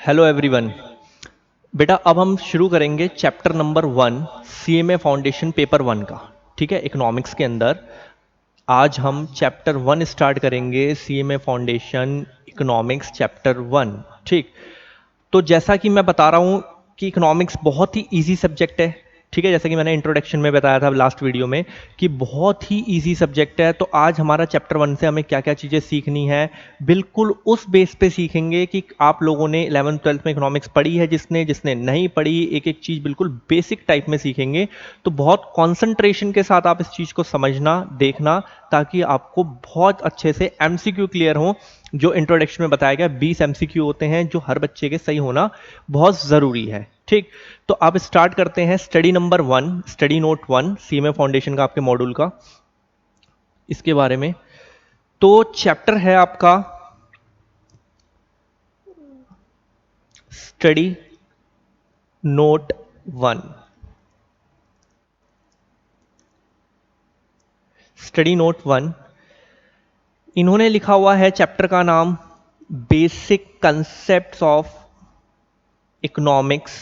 Hello everyone. बेटा अब हम शुरू करेंगे chapter number 1 CMA foundation paper 1 का। ठीक है, इकोनॉमिक्स के अंदर आज हम चैप्टर 1 स्टार्ट करेंगे, सीएमए फाउंडेशन इकोनॉमिक्स चैप्टर 1। ठीक, तो जैसा कि मैं बता रहा हूँ कि इकोनॉमिक्स बहुत ही इजी सब्जेक्ट है। ठीक है, जैसा कि मैंने इंट्रोडक्शन में बताया था लास्ट वीडियो में कि बहुत ही इजी सब्जेक्ट है। तो आज हमारा चैप्टर 1 से हमें क्या क्या चीज़ें सीखनी है, बिल्कुल उस बेस पे सीखेंगे कि आप लोगों ने 11th 12th में इकोनॉमिक्स पढ़ी है, जिसने जिसने नहीं पढ़ी, एक एक चीज़ बिल्कुल बेसिक टाइप में सीखेंगे। तो बहुत कॉन्सेंट्रेशन के साथ आप इस चीज़ को समझना, देखना, ताकि आपको बहुत अच्छे से एमसीक्यू क्लियर हो। जो इंट्रोडक्शन में बताया गया 20 एमसीक्यू होते हैं जो हर बच्चे के सही होना बहुत ज़रूरी है। ठीक, तो आप स्टार्ट करते हैं study number 1, study note 1 CMA foundation का, आपके मॉड्यूल का, इसके बारे में। तो चैप्टर है आपका स्टडी नोट 1। स्टडी नोट 1 इन्होंने लिखा हुआ है चैप्टर का नाम बेसिक कंसेप्ट्स ऑफ इकोनॉमिक्स।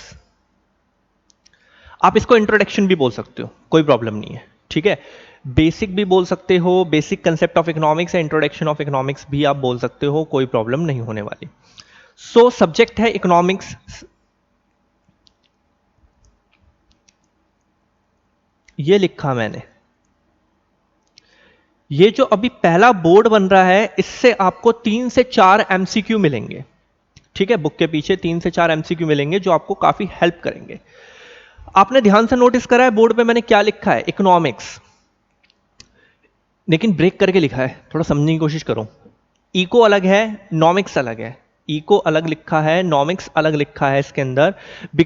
आप इसको इंट्रोडक्शन भी बोल सकते हो, कोई प्रॉब्लम नहीं है। ठीक है, बेसिक भी बोल सकते हो, बेसिक कंसेप्ट ऑफ इकोनॉमिक्स या इंट्रोडक्शन ऑफ इकोनॉमिक्स भी आप बोल सकते हो, कोई प्रॉब्लम नहीं होने वाली। सो सब्जेक्ट है इकोनॉमिक्स। ये लिखा मैंने, ये जो अभी पहला बोर्ड बन रहा है, इससे आपको 3 से 4 एमसीक्यू मिलेंगे। ठीक है, बुक के पीछे 3 से 4 एमसीक्यू मिलेंगे जो आपको काफी हेल्प करेंगे। आपने ध्यान से नोटिस करा है बोर्ड पे मैंने क्या लिखा है? इकोनॉमिक्स, लेकिन ब्रेक करके लिखा है, थोड़ा समझने की कोशिश करो। इको अलग है, नॉमिक्स अलग है। इको अलग लिखा है, नॉमिक्स अलग लिखा है इसके अंदर।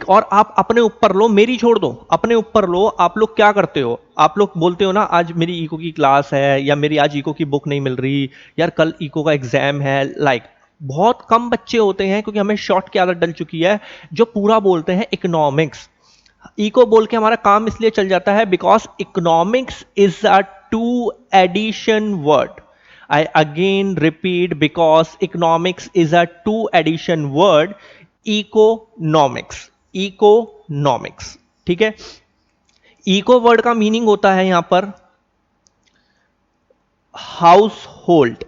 और आप अपने ऊपर लो, मेरी छोड़ दो, अपने ऊपर लो। आप लोग क्या करते हो? आप लोग बोलते हो ना, आज मेरी इको की क्लास है, या मेरी आज इको की बुक नहीं मिल रही, यार कल इको का एग्जाम है। बहुत कम बच्चे होते हैं, क्योंकि हमें शॉर्ट की आदत डल चुकी है, जो पूरा बोलते हैं इकोनॉमिक्स। इको बोल के हमारा काम इसलिए चल जाता है because economics is a two addition word. I again repeat, because economics is a two addition word, economics, economics। ठीक है, इको वर्ड का मीनिंग होता है यहां पर हाउस होल्ड।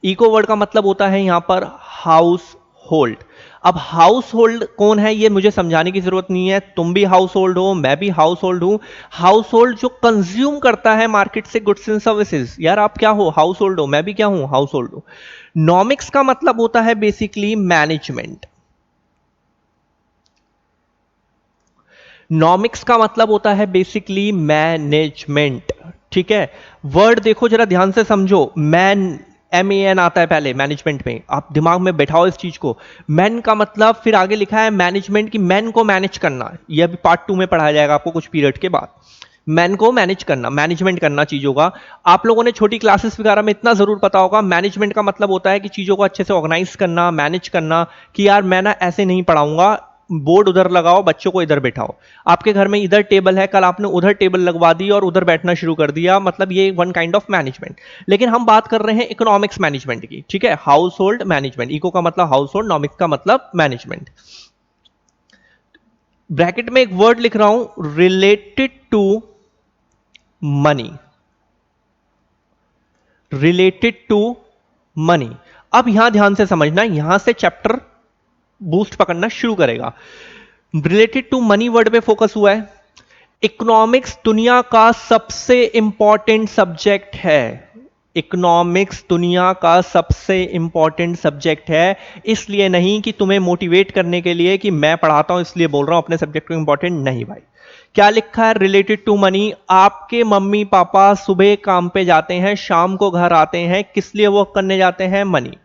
इको वर्ड का मतलब होता है यहां पर हाउस होल्ड। अब हाउस होल्ड कौन है ये मुझे समझाने की जरूरत नहीं है, तुम भी हाउस होल्ड हो, मैं भी हाउस होल्ड हूं। हाउस होल्ड जो कंज्यूम करता है मार्केट से गुड्स एंड सर्विसेज। यार आप क्या हो? हाउस होल्ड हो। मैं भी क्या हूं? हाउस होल्ड हूं। नॉमिक्स का मतलब होता है बेसिकली मैनेजमेंट। नॉमिक्स का मतलब होता है बेसिकली मैनेजमेंट। ठीक है, वर्ड देखो जरा ध्यान से समझो। मैन, MEN आता है पहले मैनेजमेंट में, आप दिमाग में बैठाओ इस चीज को। मैन का मतलब फिर आगे लिखा है मैनेजमेंट, की मैन को मैनेज करना। यह भी पार्ट 2 में पढ़ाया जाएगा आपको कुछ पीरियड के बाद। मैन को मैनेज करना, मैनेजमेंट करना चीजों का। आप लोगों ने छोटी क्लासेस वगैरह में इतना जरूर पता होगा, मैनेजमेंट का मतलब होता है कि चीजों को अच्छे से ऑर्गेनाइज करना, मैनेज करना। कि यार मैं ना ऐसे नहीं पढ़ाऊंगा, बोर्ड उधर लगाओ, बच्चों को इधर बैठाओ। आपके घर में इधर टेबल है, कल आपने उधर टेबल लगवा दी और उधर बैठना शुरू कर दिया, मतलब ये वन काइंड ऑफ मैनेजमेंट। लेकिन हम बात कर रहे हैं इकोनॉमिक्स मैनेजमेंट की। ठीक है, हाउस होल्ड मैनेजमेंट। इको का मतलब हाउस होल्ड, नॉमिक्स का मतलब मैनेजमेंट। ब्रैकेट में एक वर्ड लिख रहा हूं, related to money. Related to money. अब यहां ध्यान से समझना, यहां से चैप्टर बूस्ट पकड़ना शुरू करेगा। रिलेटेड टू मनी वर्ड पे फोकस हुआ है। इकोनॉमिक्स दुनिया का सबसे इंपॉर्टेंट सब्जेक्ट है। इकोनॉमिक्स दुनिया का सबसे इंपॉर्टेंट सब्जेक्ट है। इसलिए नहीं कि तुम्हें मोटिवेट करने के लिए कि मैं पढ़ाता हूं इसलिए बोल रहा हूं अपने सब्जेक्ट को इंपॉर्टेंट, नहीं भाई। क्या लिखा है? Related to money. आपके मम्मी पापा सुबह काम पे जाते हैं, शाम को घर आते हैं, किस लिए वर्क करने जाते हैं? मनी।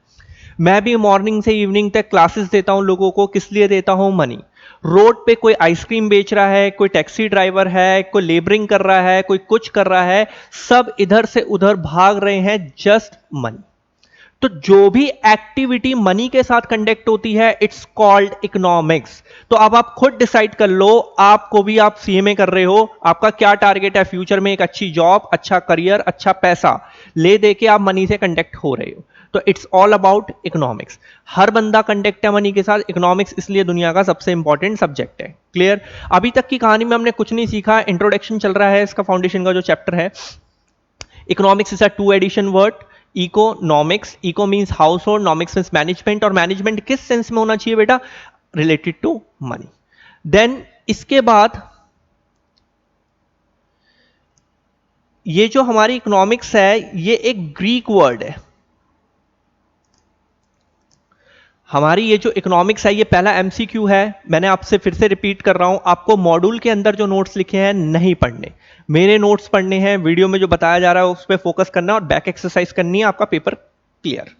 मैं भी मॉर्निंग से इवनिंग तक क्लासेस देता हूं लोगों को, किस लिए देता हूं? मनी। रोड पे कोई आइसक्रीम बेच रहा है, कोई टैक्सी ड्राइवर है, कोई लेबरिंग कर रहा है, कोई कुछ कर रहा है, सब इधर से उधर भाग रहे हैं, जस्ट मनी। तो जो भी एक्टिविटी मनी के साथ कंडक्ट होती है, इट्स कॉल्ड इकोनॉमिक्स। तो अब आप खुद डिसाइड कर लो, आपको भी, आप सीएमए कर रहे हो, आपका क्या टारगेट है फ्यूचर में? एक अच्छी जॉब, अच्छा करियर, अच्छा पैसा ले दे के आप मनी से कंडक्ट हो रहे हो। तो इट्स ऑल अबाउट इकोनॉमिक्स। हर बंदा कंटेक्ट है मनी के साथ, इकोनॉमिक्स इसलिए दुनिया का सबसे इंपॉर्टेंट सब्जेक्ट है। क्लियर? अभी तक की कहानी में हमने कुछ नहीं सीखा, इंट्रोडक्शन चल रहा है इसका, फाउंडेशन का जो चैप्टर है। Economics is a two addition word, economics, eco means household, nomics means management, और मैनेजमेंट किस सेंस में होना चाहिए बेटा? Related to money. देन इसके बाद ये जो हमारी इकोनॉमिक्स है ये एक ग्रीक वर्ड है। हमारी ये जो इकोनॉमिक्स है ये पहला एमसीक्यू है। मैंने आपसे फिर से रिपीट कर रहा हूं, आपको मॉड्यूल के अंदर जो नोट्स लिखे हैं नहीं पढ़ने, मेरे नोट्स पढ़ने हैं, वीडियो में जो बताया जा रहा है उस पर फोकस करना और बैक एक्सरसाइज करनी है, आपका paper clear.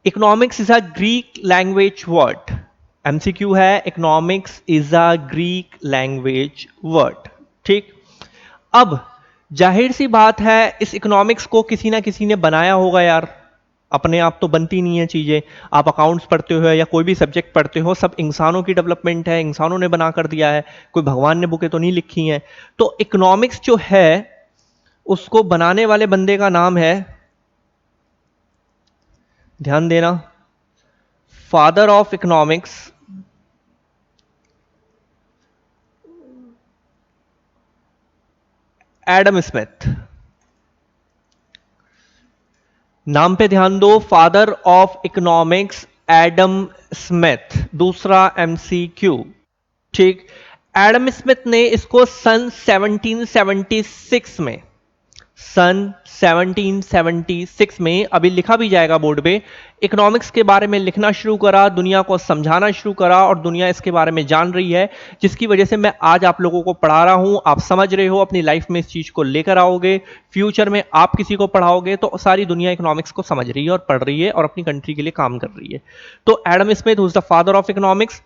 Economics is a Greek language word. MCQ है, economics is a Greek language word. ठीक, अब जाहिर सी बात है इस इकोनॉमिक्स को किसी ना किसी ने बनाया होगा यार, अपने आप तो बनती नहीं है चीजें। आप अकाउंट्स पढ़ते हो या कोई भी सब्जेक्ट पढ़ते हो, सब इंसानों की डेवलपमेंट है, इंसानों ने बना कर दिया है, कोई भगवान ने बुकें तो नहीं लिखी हैं। तो इकोनॉमिक्स जो है उसको बनाने वाले बंदे का नाम है, ध्यान देना, father of economics Adam Smith. नाम पे ध्यान दो, father of economics Adam Smith. दूसरा एमसीक्यू। ठीक, एडम स्मिथ ने इसको सन 1776 में, सन 1776 में, अभी लिखा भी जाएगा बोर्ड पे, इकोनॉमिक्स के बारे में लिखना शुरू करा, दुनिया को समझाना शुरू करा और दुनिया इसके बारे में जान रही है, जिसकी वजह से मैं आज आप लोगों को पढ़ा रहा हूं। आप समझ रहे हो, अपनी लाइफ में इस चीज को लेकर आओगे, फ्यूचर में आप किसी को पढ़ाओगे तो सारी दुनिया इकोनॉमिक्स को समझ रही है और पढ़ रही है और अपनी कंट्री के लिए काम कर रही है। तो Adam Smith who is the father of economics.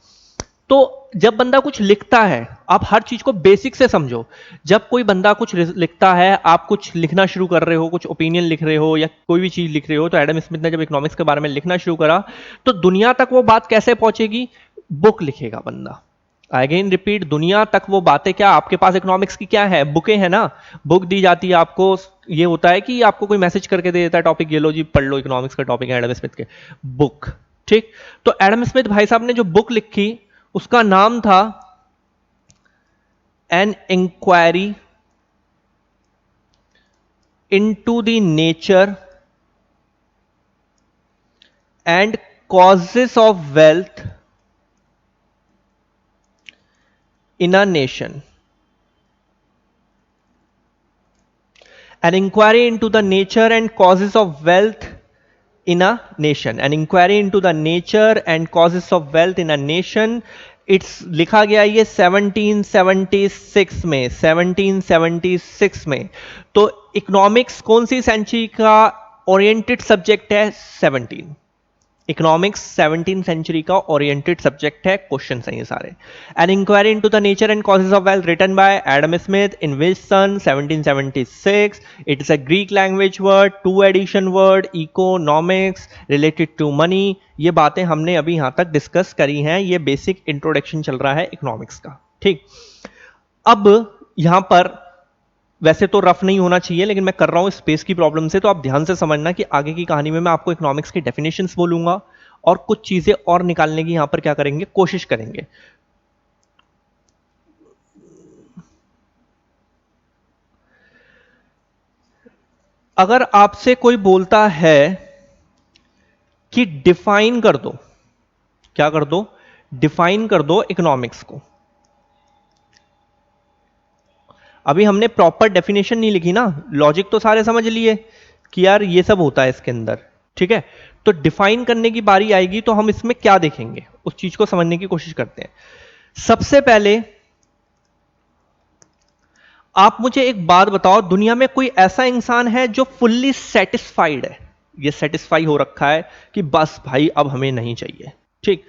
तो जब बंदा कुछ लिखता है, आप हर चीज को बेसिक से समझो। जब कोई बंदा कुछ लिखता है, आप कुछ लिखना शुरू कर रहे हो, कुछ ओपिनियन लिख रहे हो या कोई भी चीज लिख रहे हो, तो एडम स्मिथ ने जब इकोनॉमिक्स के बारे में लिखना शुरू करा तो दुनिया तक वो बात कैसे पहुंचेगी? बुक लिखेगा बंदा। अगेन रिपीट, दुनिया तक वो बातें, क्या आपके पास इकोनॉमिक्स की क्या है? बुकें हैं ना, बुक दी जाती है आपको। ये होता है कि आपको कोई मैसेज करके दे देता है, टॉपिक ये लो जी पढ़ लो, इकोनॉमिक्स का टॉपिक है एडम स्मिथ के, बुक। ठीक, तो एडम स्मिथ भाई साहब ने जो बुक लिखी उसका नाम था an inquiry into the nature and causes of wealth in a nation. An inquiry into the nature and causes of wealth in a nation. An inquiry into the nature and causes of wealth in a nation. It's लिखा गया ये 1776 में, 1776 में। तो economics कौन सी century का oriented subject है? 17। इकोनॉमिक्स 17th सेंचुरी का ओरिएंटेड सब्जेक्ट है, क्वेश्चन है ये सारे। An inquiry into the nature and causes of wealth written by Adam Smith in which सन 1776। It is a Greek language word, two addition word, economics related to money. ये बातें हमने अभी यहां तक डिस्कस करी हैं, ये बेसिक इंट्रोडक्शन चल रहा है इकोनॉमिक्स का। ठीक, अब यहां पर वैसे तो रफ नहीं होना चाहिए, लेकिन मैं कर रहा हूं स्पेस की प्रॉब्लम से, तो आप ध्यान से समझना कि आगे की कहानी में मैं आपको इकोनॉमिक्स की डेफिनेशंस बोलूंगा और कुछ चीजें और निकालने की यहां पर क्या करेंगे, कोशिश करेंगे। अगर आपसे कोई बोलता है कि डिफाइन कर दो, क्या कर दो? डिफाइन कर दो इकोनॉमिक्स को। अभी हमने प्रॉपर डेफिनेशन नहीं लिखी ना, लॉजिक तो सारे समझ लिए कि यार ये सब होता है इसके अंदर। ठीक है, तो डिफाइन करने की बारी आएगी तो हम इसमें क्या देखेंगे, उस चीज को समझने की कोशिश करते हैं। सबसे पहले आप मुझे एक बात बताओ, दुनिया में कोई ऐसा इंसान है जो फुल्ली सेटिस्फाइड है, ये सेटिस्फाई हो रखा है कि बस भाई अब हमें नहीं चाहिए? ठीक,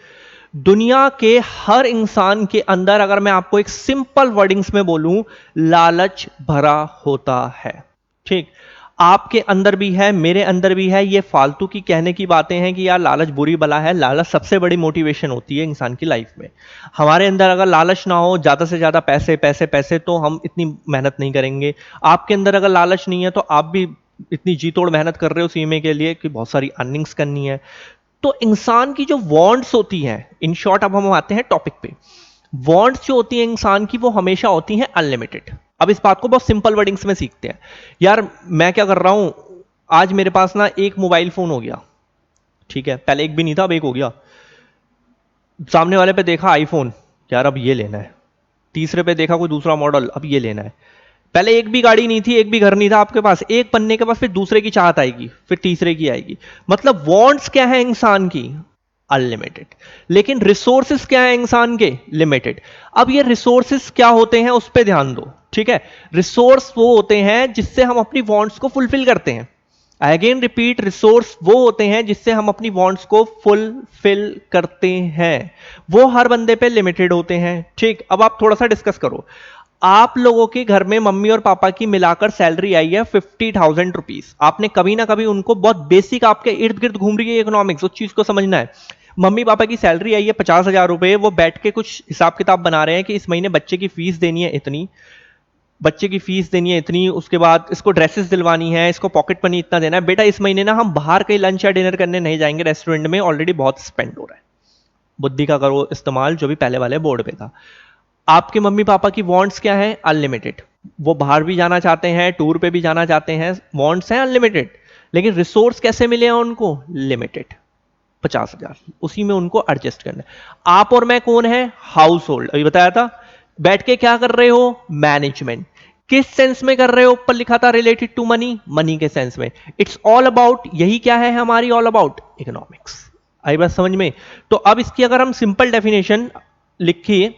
दुनिया के हर इंसान के अंदर, अगर मैं आपको एक सिंपल वर्डिंग्स में बोलूं, लालच भरा होता है। ठीक, आपके अंदर भी है, मेरे अंदर भी है। ये फालतू की कहने की बातें हैं कि यार लालच बुरी बला है, लालच सबसे बड़ी मोटिवेशन होती है इंसान की लाइफ में। हमारे अंदर अगर लालच ना हो, ज्यादा से ज्यादा पैसे पैसे पैसे, तो हम इतनी मेहनत नहीं करेंगे। आपके अंदर अगर लालच नहीं है तो आप भी इतनी जी तोड़ मेहनत कर रहे हो सीएमए के लिए कि बहुत सारी अर्निंग्स करनी है। तो इंसान की जो वांट्स होती हैं, इन शॉर्ट अब हम आते हैं टॉपिक पे, वांट्स जो होती हैं इंसान की वो हमेशा होती हैं अनलिमिटेड। अब इस बात को बहुत सिंपल वर्डिंग्स में सीखते हैं। यार मैं क्या कर रहा हूं, आज मेरे पास ना एक मोबाइल फोन हो गया, ठीक है, पहले एक भी नहीं था अब एक हो गया। सामने वाले पे देखा आईफोन, यार अब ये लेना है। तीसरे पे देखा कोई दूसरा मॉडल, अब ये लेना है। पहले एक भी गाड़ी नहीं थी, एक भी घर नहीं था आपके पास, एक पन्ने के पास फिर दूसरे की चाहत आएगी, फिर तीसरे की आएगी। मतलब वांट्स क्या है इंसान की, अनलिमिटेड। लेकिन रिसोर्सेस क्या है इंसान के, लिमिटेड। अब ये रिसोर्सेस क्या होते हैं उस पर ध्यान दो, ठीक है। रिसोर्स वो होते हैं जिससे हम अपनी वांट्स को फुलफिल करते हैं। अगेन रिपीट, रिसोर्स वो होते हैं जिससे हम अपनी वांट्स को फुलफिल करते हैं। वो हर बंदे पे लिमिटेड होते हैं, ठीक। अब आप थोड़ा सा डिस्कस करो। आप लोगों के घर में मम्मी और पापा की मिलाकर सैलरी आई है 50,000 रुपीज। आपने कभी ना कभी उनको, बहुत बेसिक आपके इर्द गिर्द घूम रही है इकोनॉमिक्स, उस चीज को समझना है। मम्मी पापा की सैलरी आई है 50,000 रुपए, वो बैठ के कुछ हिसाब किताब बना रहे हैं कि इस महीने बच्चे की फीस देनी है इतनी, बच्चे की फीस देनी है इतनी, उसके बाद इसको ड्रेसेस दिलवानी है, इसको पॉकेट मनी इतना देना है। बेटा इस महीने ना हम बाहर कहीं लंच या डिनर करने नहीं जाएंगे, रेस्टोरेंट में ऑलरेडी बहुत स्पेंड हो रहा है। बुद्धि का करो इस्तेमाल, जो भी पहले वाले बोर्ड पे था। आपके मम्मी पापा की वांट्स क्या है, अनलिमिटेड। वो बाहर भी जाना चाहते हैं, टूर पे भी जाना चाहते हैं, वांट्स हैं अनलिमिटेड। लेकिन रिसोर्स कैसे मिले हैं उनको, लिमिटेड, 50,000, उसी में उनको एडजस्ट करना है। आप और मैं कौन है, हाउस होल्ड, अभी बताया था। बैठ के क्या कर रहे हो, मैनेजमेंट। किस सेंस में कर रहे हो, ऊपर लिखा था रिलेटेड टू मनी, मनी के सेंस में। इट्स ऑल अबाउट, यही क्या है हमारी, ऑल अबाउट इकोनॉमिक्स। आई बात समझ में। तो अब इसकी अगर हम सिंपल डेफिनेशन लिखिए,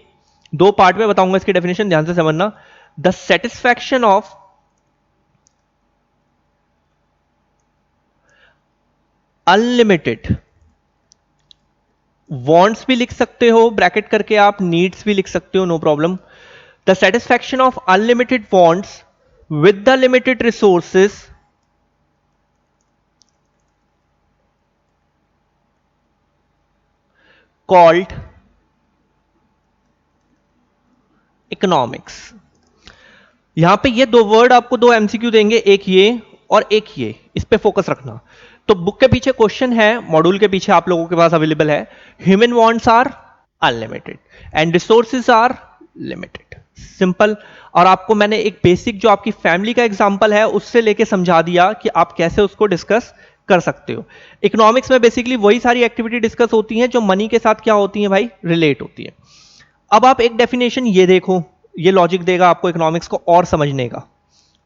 दो पार्ट में बताऊंगा इसकी डेफिनेशन, ध्यान से समझना। The satisfaction of unlimited, wants भी लिख सकते हो ब्रैकेट करके, आप नीड्स भी लिख सकते हो, no problem. The satisfaction of unlimited wants with the limited resources called economics. यहां पे ये दो वर्ड आपको, दो एमसीक्यू देंगे, एक ये और एक ये, इस पे फोकस रखना। तो बुक के पीछे क्वेश्चन है, मॉड्यूल के पीछे आप लोगों के पास अवेलेबल है, human wants are unlimited and resources are limited, simple. और आपको मैंने एक बेसिक जो आपकी फैमिली का एग्जांपल है उससे लेके समझा दिया कि आप कैसे उसको डिस्कस कर सकते हो। इकोनॉमिक्स में बेसिकली वही सारी एक्टिविटी डिस्कस होती हैं जो मनी के साथ क्या होती हैं भाई, रिलेट होती है। अब आप एक डेफिनेशन ये देखो, ये लॉजिक देगा आपको इकोनॉमिक्स को और समझने का,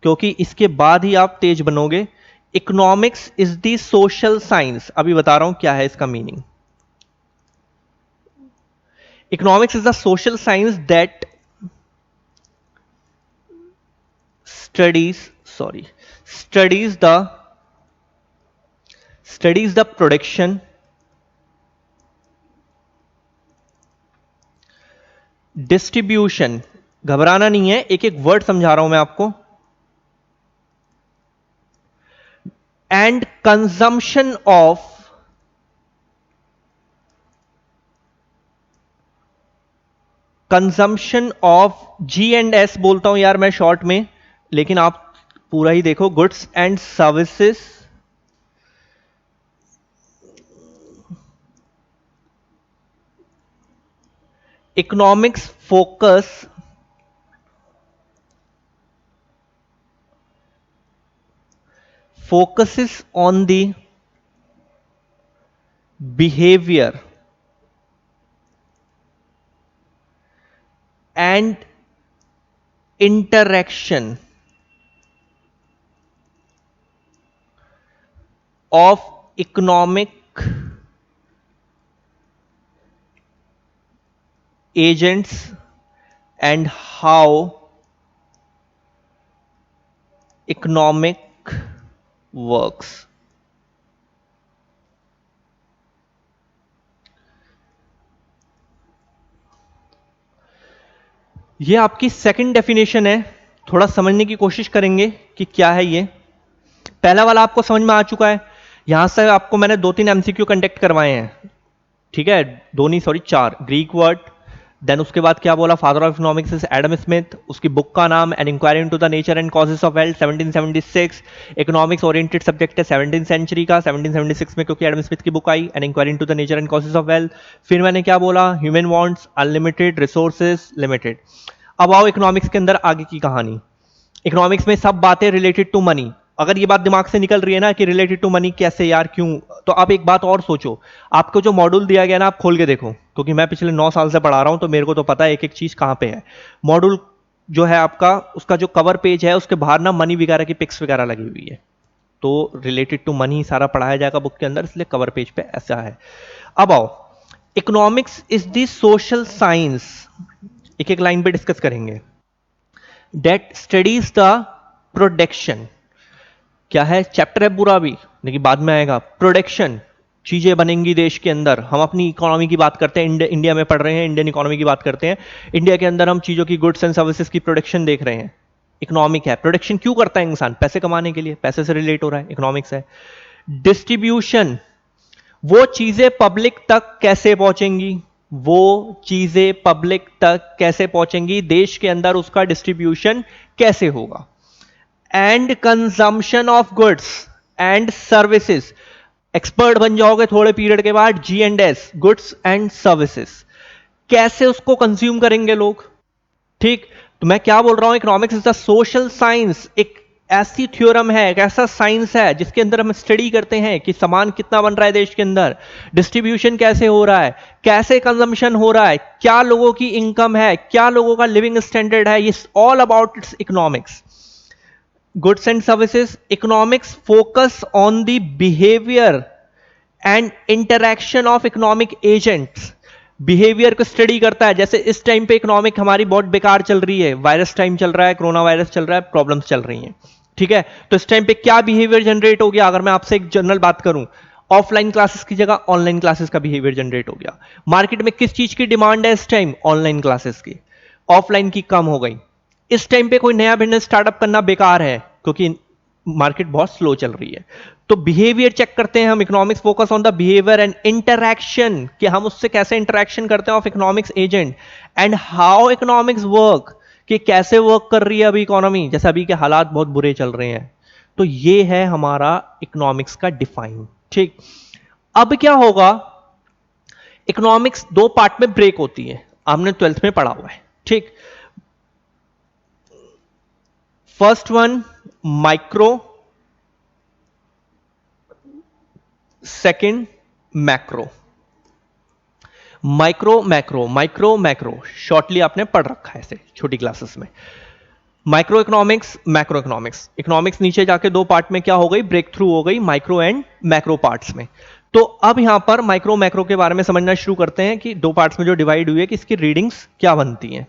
क्योंकि इसके बाद ही आप तेज बनोगे। Economics is the social science, अभी बता रहा हूं क्या है इसका meaning. Economics is the social science that studies sorry studies the production, distribution, घबराना नहीं है, एक एक वर्ड समझा रहा हूं मैं आपको, एंड कंजम्पशन ऑफ G&S बोलता हूं यार मैं शॉर्ट में, लेकिन आप पूरा ही देखो, goods and services, economics focuses on the behavior and interaction of economic agents and how economic works। ये आपकी सेकंड डेफिनेशन है, थोड़ा समझने की कोशिश करेंगे कि क्या है ये। पहला वाला आपको समझ में आ चुका है, यहां से आपको मैंने 2-3 एमसीक्यू कंडक्ट करवाए हैं, ठीक है, दो नहीं सॉरी 4, ग्रीक वर्ड, देन उसके बाद क्या बोला, father of economics is Adam Smith, उसकी बुक का नाम an inquiry into the nature and causes of wealth 1776। Economics oriented subject है 17th सेंचुरी का, 1776 में क्योंकि एडम स्मिथ की बुक आई an inquiry into the nature and causes of wealth. फिर मैंने क्या बोला, human wants unlimited, resources limited. अब आओ इकोनॉमिक्स के अंदर आगे की कहानी। इकोनॉमिक्स में सब बातें रिलेटेड टू मनी। अगर ये बात दिमाग से निकल रही है ना कि रिलेटेड टू मनी कैसे यार, क्यों, तो अब एक बात और सोचो, आपको जो मॉड्यूल दिया गया ना, आप खोल के देखो, क्योंकि मैं पिछले 9 साल से पढ़ा रहा हूं तो मेरे को तो पता है एक एक चीज कहां पे है। मॉड्यूल जो है आपका, उसका जो कवर पेज है उसके बाहर ना मनी वगैरह की पिक्स वगैरह लगी हुई है, तो रिलेटेड टू मनी सारा पढ़ाया जाएगा बुक के अंदर, इसलिए कवर पेज पे ऐसा है। अब आओ, economics is the social science, एक एक लाइन पे डिस्कस करेंगे, दैट स्टडीज द प्रोडक्शन। क्या है, चैप्टर है पूरा भी लेकिन बाद में आएगा। प्रोडक्शन, चीजें बनेंगी देश के अंदर, हम अपनी इकोनॉमी की बात करते हैं, इंडिया में पढ़ रहे हैं, इंडियन इकोनॉमी की बात करते हैं, इंडिया के अंदर हम चीजों की, गुड्स एंड सर्विसेज की प्रोडक्शन देख रहे हैं, इकोनॉमिक है। प्रोडक्शन क्यों करता है इंसान, पैसे कमाने के लिए, पैसे से रिलेट हो रहा है, इकोनॉमिक्स है। डिस्ट्रीब्यूशन, वो चीजें पब्लिक तक कैसे पहुंचेंगी, वो चीजें पब्लिक तक कैसे पहुंचेंगी, देश के अंदर उसका डिस्ट्रीब्यूशन कैसे होगा। And consumption of goods and services, expert बन जाओगे थोड़े पीरियड के बाद, G&S, गुड्स एंड सर्विसेज, कैसे उसको कंज्यूम करेंगे लोग। ठीक, तो मैं क्या बोल रहा हूं, economics is the social science, एक ऐसी थ्योरम है, एक ऐसा साइंस है जिसके अंदर हम स्टडी करते हैं कि सामान कितना बन रहा है देश के अंदर, डिस्ट्रीब्यूशन कैसे हो रहा है, कैसे कंजम्पशन हो रहा है, क्या लोगों की इनकम है, क्या लोगों का लिविंग स्टैंडर्ड है, ये all about it's economics. Goods and services, economics focus on the behaviour and interaction of economic agents, behaviour को स्टडी करता है। जैसे इस टाइम पे इकोनॉमिक हमारी बहुत बेकार चल रही है, वायरस टाइम चल रहा है, कोरोना वायरस चल रहा है, प्रॉब्लम्स चल रही हैं, ठीक है, तो इस टाइम पे क्या बिहेवियर जनरेट हो गया, अगर मैं आपसे एक जनरल बात करूं, ऑफलाइन क्लासेस की जगह ऑनलाइन क्लासेस का बिहेवियर जनरेट हो गया। मार्केट में किस चीज की डिमांड है इस टाइम, ऑनलाइन क्लासेस की, ऑफलाइन की कम हो गई। इस टाइम पे कोई नया बिजनेस स्टार्टअप करना बेकार है क्योंकि मार्केट बहुत स्लो चल रही है। तो बिहेवियर चेक करते हैं हम, economics focus on the behaviour and interaction, कि हम उससे कैसे इंटरैक्शन करते हैं of economics agent, and how economics work, कि कैसे वर्क कर रही है अभी इकोनॉमी, जैसे अभी के हालात बहुत बुरे चल रहे हैं। तो ये है हमारा इकोनॉमिक्स का डिफाइन। ठीक, अब क्या होगा, इकोनॉमिक्स 2 पार्ट में ब्रेक होती है, आपने 12th में पढ़ा हुआ है। ठीक, first one micro, second macro. Micro macro, micro macro shortly आपने पढ़ रखा है ऐसे छोटी क्लासेस में। Micro economics, macro economics, economics नीचे जाके 2 पार्ट में क्या हो गई, ब्रेक थ्रू हो गई, माइक्रो एंड मैक्रो पार्ट्स में। तो अब यहां पर माइक्रो मैक्रो के बारे में समझना शुरू करते हैं कि 2 पार्ट्स में जो डिवाइड हुई है कि इसकी रीडिंग्स क्या बनती हैं।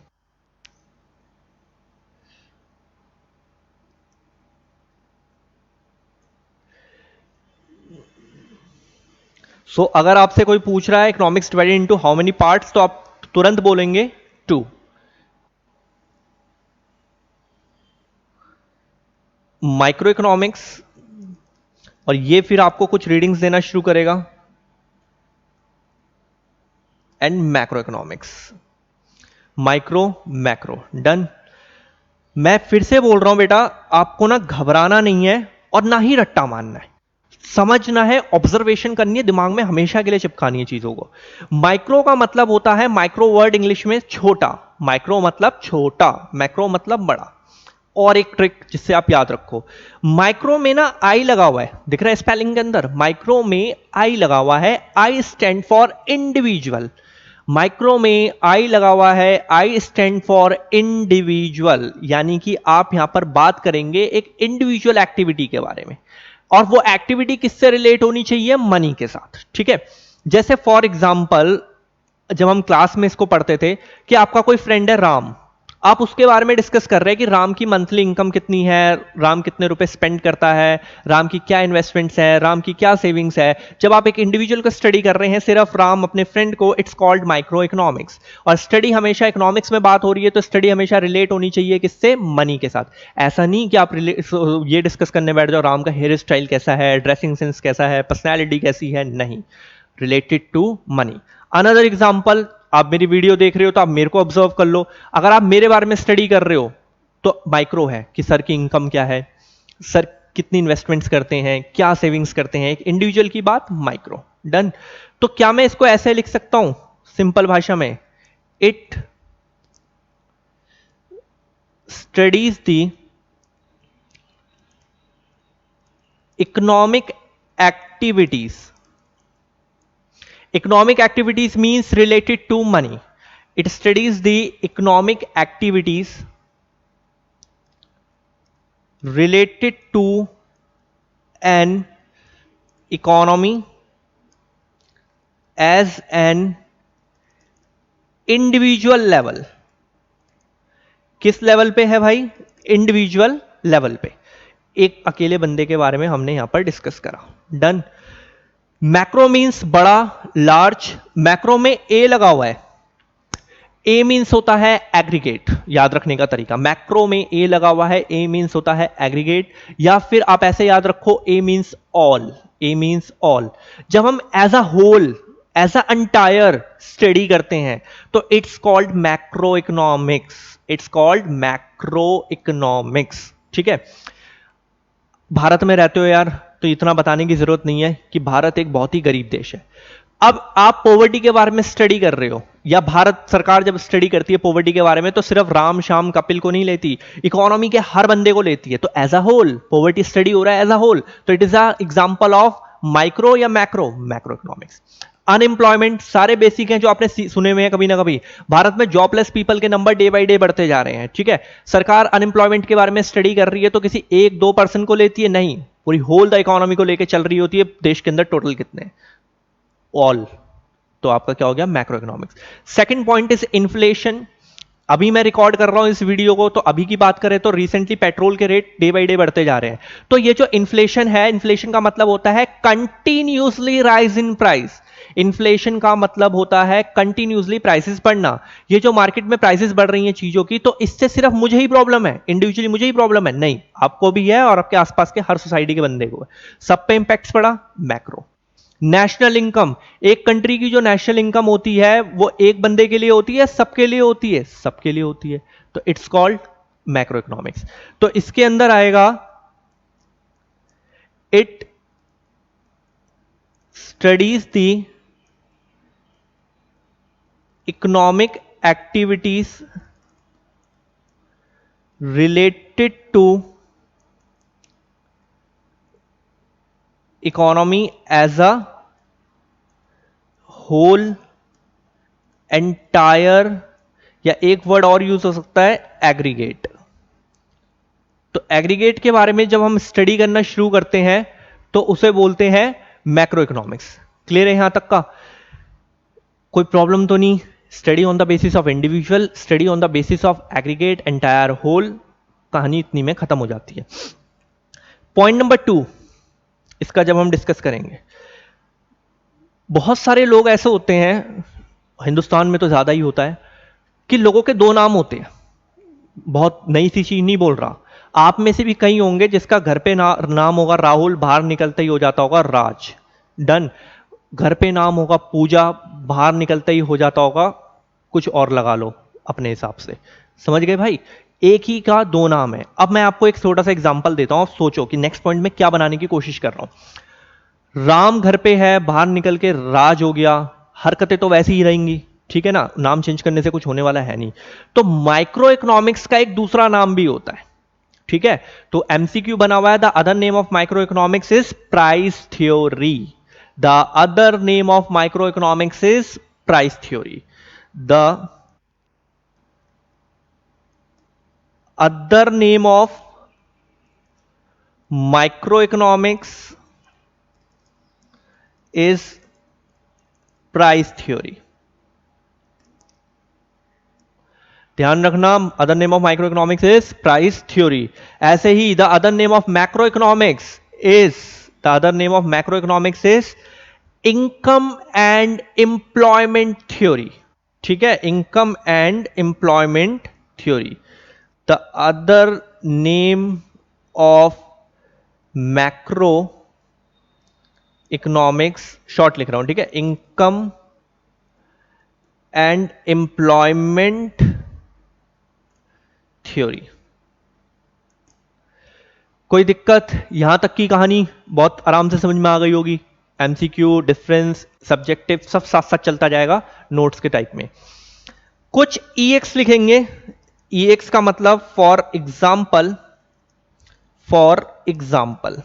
अगर आपसे कोई पूछ रहा है economics divided into how many parts, तो आप तुरंत बोलेंगे 2। माइक्रो इकोनॉमिक्स, और ये फिर आपको कुछ रीडिंग्स देना शुरू करेगा, and macro economics, micro macro, done. मैं फिर से बोल रहा हूं बेटा, आपको ना घबराना नहीं है और ना ही रट्टा मारना है, समझना है, ऑब्जर्वेशन करनी है, दिमाग में हमेशा के लिए चिपकानी है चीजों को। माइक्रो का मतलब होता है, माइक्रो वर्ड इंग्लिश में छोटा, माइक्रो मतलब छोटा, मैक्रो मतलब बड़ा। और एक ट्रिक जिससे आप याद रखो, माइक्रो में ना आई लगा हुआ है, दिख रहा है स्पेलिंग के अंदर, माइक्रो में आई लगा हुआ है, I stand for individual. Micro में आई लगा हुआ है, आई स्टैंड फॉर इंडिविजुअल, यानी कि आप यहां पर बात करेंगे एक इंडिविजुअल एक्टिविटी के बारे में, और वो एक्टिविटी किससे रिलेट होनी चाहिए, मनी के साथ। ठीक है, जैसे फॉर एग्जांपल जब हम क्लास में इसको पढ़ते थे कि आपका कोई फ्रेंड है राम, आप उसके बारे में डिस्कस कर रहे हैं कि राम की मंथली इनकम कितनी है, राम कितने रुपए स्पेंड करता है, राम की क्या इन्वेस्टमेंट्स है, राम की क्या सेविंग्स है। जब आप एक इंडिविजुअल को स्टडी कर रहे हैं सिर्फ राम अपने फ्रेंड को, इट्स कॉल्ड माइक्रो इकोनॉमिक्स। और स्टडी हमेशा इकोनॉमिक्स में बात हो रही है तो स्टडी हमेशा रिलेट होनी चाहिए किससे, मनी के साथ। ऐसा नहीं कि आप ये डिस्कस करने बैठ जाओ राम का हेयर स्टाइल कैसा है, ड्रेसिंग सेंस कैसा है, पर्सनैलिटी कैसी है, नहीं, related to money. Another example, आप मेरी वीडियो देख रहे हो तो आप मेरे को ऑब्जर्व कर लो, अगर आप मेरे बारे में स्टडी कर रहे हो तो माइक्रो है कि सर की इनकम क्या है, सर कितनी इन्वेस्टमेंट्स करते हैं, क्या सेविंग्स करते हैं, एक इंडिविजुअल की बात माइक्रो। डन। तो क्या मैं इसको ऐसे लिख सकता हूं सिंपल भाषा में, it studies the economic activities. Economic activities means related to money. It studies the economic activities related to an economy as an individual level. किस लेवल पे है भाई? इंडिविजुअल लेवल पे, एक अकेले बंदे के बारे में हमने यहां पर डिस्कस करा। डन। मैक्रो मीन्स बड़ा, लार्ज। मैक्रो में ए लगा हुआ है, ए मीन्स होता है एग्रीगेट, याद रखने का तरीका, मैक्रो में ए लगा हुआ है, ए मीन्स होता है एग्रीगेट, या फिर आप ऐसे याद रखो a means all, a means all. जब हम as a whole, as a entire study करते हैं तो it's called macro economics, it's called macro economics. ठीक है। भारत में रहते हो यार तो इतना बताने की जरूरत नहीं है कि भारत एक बहुत ही गरीब देश है। अब आप पॉवर्टी के बारे में स्टडी कर रहे हो, या भारत सरकार जब स्टडी करती है पॉवर्टी के बारे में तो सिर्फ राम श्याम कपिल को नहीं लेती, इकोनॉमी के हर बंदे को लेती है। तो as a whole poverty study हो रहा है एज अ होल, तो it is a example of micro या मैक्रो, मैक्रो इकोनॉमिक्स। अनएम्प्लॉयमेंट सारे बेसिक हैं जो आपने सुने हुए हैं कभी ना कभी। भारत में जॉबलेस पीपल के नंबर डे बाई डे बढ़ते जा रहे हैं। ठीक है। सरकार अनएम्प्लॉयमेंट के बारे में स्टडी कर रही है तो किसी एक दो पर्सन को लेती है, नहीं, पूरी होल द इकोनॉमी को लेकर चल रही होती है, देश के अंदर टोटल कितने, ऑल। तो आपका क्या हो गया? Macro economics. Second point is inflation. अभी मैं रिकॉर्ड कर रहा हूं इस वीडियो को तो अभी की बात करें तो रिसेंटली पेट्रोल के रेट डे बाय डे बढ़ते जा रहे हैं। तो ये जो इन्फ्लेशन है, इन्फ्लेशन का मतलब होता है continuously rise in price. Inflation का मतलब होता है कंटिन्यूसली प्राइसेस बढ़ना। ये जो मार्केट में प्राइसेस बढ़ रही हैं चीजों की, तो इससे सिर्फ मुझे ही प्रॉब्लम है, इंडिविजुअली मुझे ही प्रॉब्लम है? नहीं, आपको भी है और आपके आसपास के हर सोसाइटी के बंदे को है। सब पे इंपैक्ट पड़ा। मैक्रो। नेशनल इनकम, एक कंट्री की जो नेशनल इनकम होती है वो एक बंदे के लिए होती है, सबके लिए होती है? सबके लिए होती है। तो इट्स कॉल्ड मैक्रो इकोनॉमिक्स। तो इसके अंदर आएगा it studies the economic activities related to economy as a whole entire, या एक वर्ड और यूज हो सकता है एग्रीगेट। तो एग्रीगेट के बारे में जब हम स्टडी करना शुरू करते हैं तो उसे बोलते हैं मैक्रो इकोनॉमिक्स। क्लियर है यहां तक का? कोई प्रॉब्लम तो नहीं? Study on the basis of individual, study on the basis of aggregate, entire, whole, कहानी इतनी में खत्म हो जाती है। पॉइंट नंबर 2 इसका जब हम डिस्कस करेंगे, बहुत सारे लोग ऐसे होते हैं, हिंदुस्तान में तो ज्यादा ही होता है, कि लोगों के दो नाम होते हैं। बहुत नई सी चीज नहीं बोल रहा, आप में से भी कई होंगे जिसका घर पे नाम होगा राहुल, बाहर निकलते ही हो जाता होगा राज। डन। घर पे नाम होगा पूजा, बाहर निकलते ही हो जाता होगा कुछ और, लगा लो अपने हिसाब से। समझ गए भाई? एक ही का दो नाम है। अब मैं आपको एक छोटा सा एग्जांपल देता हूं, सोचो कि नेक्स्ट पॉइंट में क्या बनाने की कोशिश कर रहा हूं। राम घर पे है, बाहर निकल के राज हो गया, हरकतें तो वैसी ही रहेंगी, ठीक है ना, नाम चेंज करने से कुछ होने वाला है नहीं। तो माइक्रो इकोनॉमिक्स का एक दूसरा नाम भी होता है। ठीक है। तो एमसीक्यू बना हुआ है, the other name of micro economics is price theory. The other name of micro economics is price theory. The other name of micro economics is price theory. ध्यान रखना, other name of micro economics is price theory. ऐसे ही the other name of macro economics is, the other name of macro economics is income and employment theory. ठीक है, income and employment theory. The other name of macro economics, short लिख रहा हूं, ठीक है, income and employment theory. कोई दिक्कत? यहां तक की कहानी बहुत आराम से समझ में आ गई होगी। एमसीक्यू, डिफरेंस, सब्जेक्टिव सब साथ साथ चलता जाएगा नोट्स के टाइप में। कुछ ईएक्स लिखेंगे। ईएक्स का मतलब for example, for example.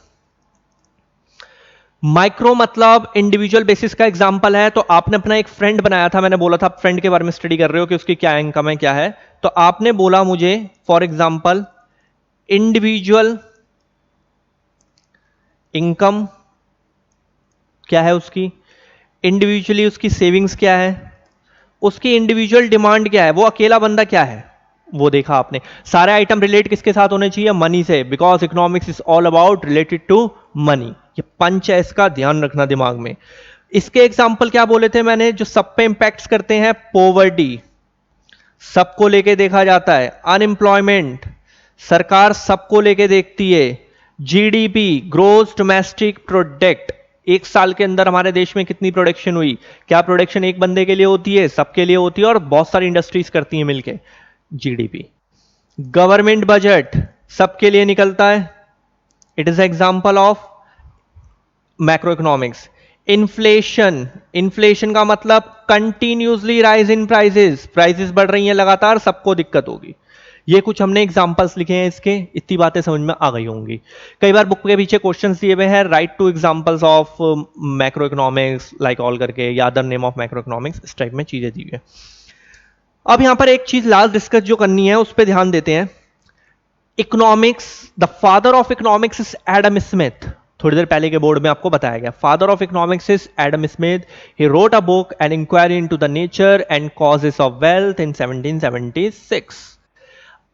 Micro मतलब इंडिविजुअल बेसिस का एग्जाम्पल है। तो आपने अपना एक फ्रेंड बनाया था, मैंने बोला था आप फ्रेंड के बारे में स्टडी कर रहे हो कि उसकी क्या इनकम है क्या है, तो आपने बोला मुझे फॉर एग्जाम्पल इंडिविजुअल इनकम क्या है उसकी, इंडिविजुअली उसकी सेविंग्स क्या है, उसकी इंडिविजुअल डिमांड क्या है, वो अकेला बंदा क्या है वो देखा आपने। सारे आइटम रिलेट किसके साथ होने चाहिए? मनी से, because economics is all about related to money. ये पंच है, इसका ध्यान रखना दिमाग में। इसके एग्जाम्पल क्या बोले थे मैंने, जो सब पे इंपैक्ट करते हैं? पॉवर्टी, सबको लेके देखा जाता है। अनएम्प्लॉयमेंट, सरकार सबको लेके देखती है। जीडीपी, ग्रोस डोमेस्टिक प्रोडक्ट, एक साल के अंदर हमारे देश में कितनी प्रोडक्शन हुई, क्या प्रोडक्शन एक बंदे के लिए होती है? सबके लिए होती है, और बहुत सारी इंडस्ट्रीज करती हैं मिलके जीडीपी। गवर्नमेंट बजट सबके लिए निकलता है, it is example of macro economics. Inflation, inflation का मतलब continuously rise in prices, prices बढ़ रही हैं लगातार, सबको दिक्कत होगी। ये कुछ हमने एग्जांपल्स लिखे हैं इसके, इतनी बातें समझ में आ गई होंगी। कई बार बुक के पीछे क्वेश्चंस दिए हुए हैं, right to examples of macro economics like all करके, या other name of macro economics, इस टाइप में चीजें दी है। अब यहां पर एक चीज लास्ट डिस्कस जो करनी है उस पर ध्यान देते हैं। Economics, the father of economics is Adam Smith. थोड़ी देर पहले के बोर्ड में आपको बताया गया, father of economics is Adam Smith. He wrote a book an inquiry into the nature and causes of wealth in 1776।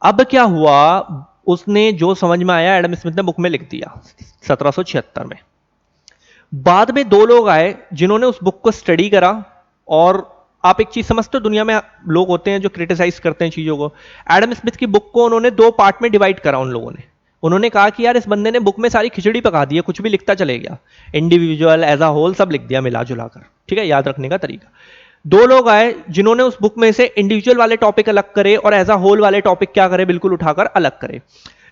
अब क्या हुआ, उसने जो समझ में आया एडम स्मिथ ने बुक में लिख दिया 1776 में। बाद में दो लोग आए जिन्होंने उस बुक को स्टडी करा, और आप एक चीज समझते हो, दुनिया में लोग होते हैं जो क्रिटिसाइज करते हैं चीजों को। एडम स्मिथ की बुक को उन्होंने दो पार्ट में डिवाइड करा उन लोगों ने। उन्होंने कहा कि यार इस बंदे ने बुक में सारी खिचड़ी पका दी है, कुछ भी लिखता चले गया, इंडिविजुअल एज अ होल सब लिख दिया मिला जुला कर। ठीक है, याद रखने का तरीका। दो लोग आए जिन्होंने उस बुक में से इंडिविजुअल वाले टॉपिक अलग करे और एज अ होल वाले टॉपिक क्या करे, बिल्कुल उठाकर अलग करे।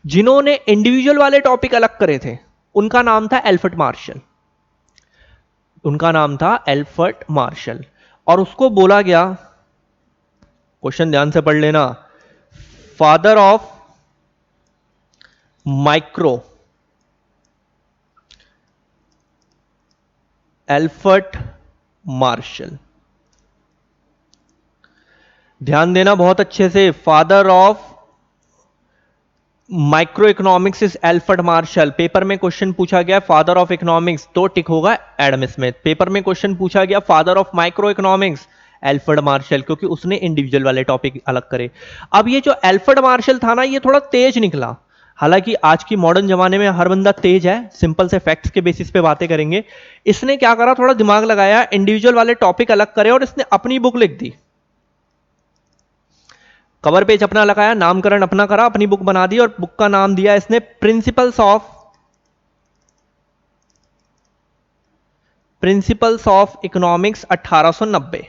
जिन्होंने इंडिविजुअल वाले टॉपिक अलग करे थे उनका नाम था एल्फ्रेड मार्शल, उनका नाम था एल्फ्रेड मार्शल। और उसको बोला गया, क्वेश्चन ध्यान से पढ़ लेना, father of micro, Alfred Marshall. ध्यान देना बहुत अच्छे से, father of micro economics is Alfred Marshall. Paper में क्वेश्चन पूछा गया फादर ऑफ इकोनॉमिक्स, तो टिक होगा एडम स्मिथ। पेपर में क्वेश्चन पूछा गया father of micro economics, Alfred Marshall, क्योंकि उसने इंडिविजुअल वाले टॉपिक अलग करे। अब ये जो एल्फ्रेड मार्शल था ना, ये थोड़ा तेज निकला। हालांकि आज की मॉडर्न जमाने में हर बंदा तेज है, सिंपल से फैक्ट्स के बेसिस पे बातें करेंगे। इसने क्या करा, थोड़ा दिमाग लगाया, इंडिविजुअल वाले टॉपिक अलग करे और इसने अपनी बुक लिख दी। कवर पेज अपना लगाया, नामकरण अपना करा, अपनी बुक बना दी, और बुक का नाम दिया इसने प्रिंसिपल्स ऑफ इकोनॉमिक्स 1890।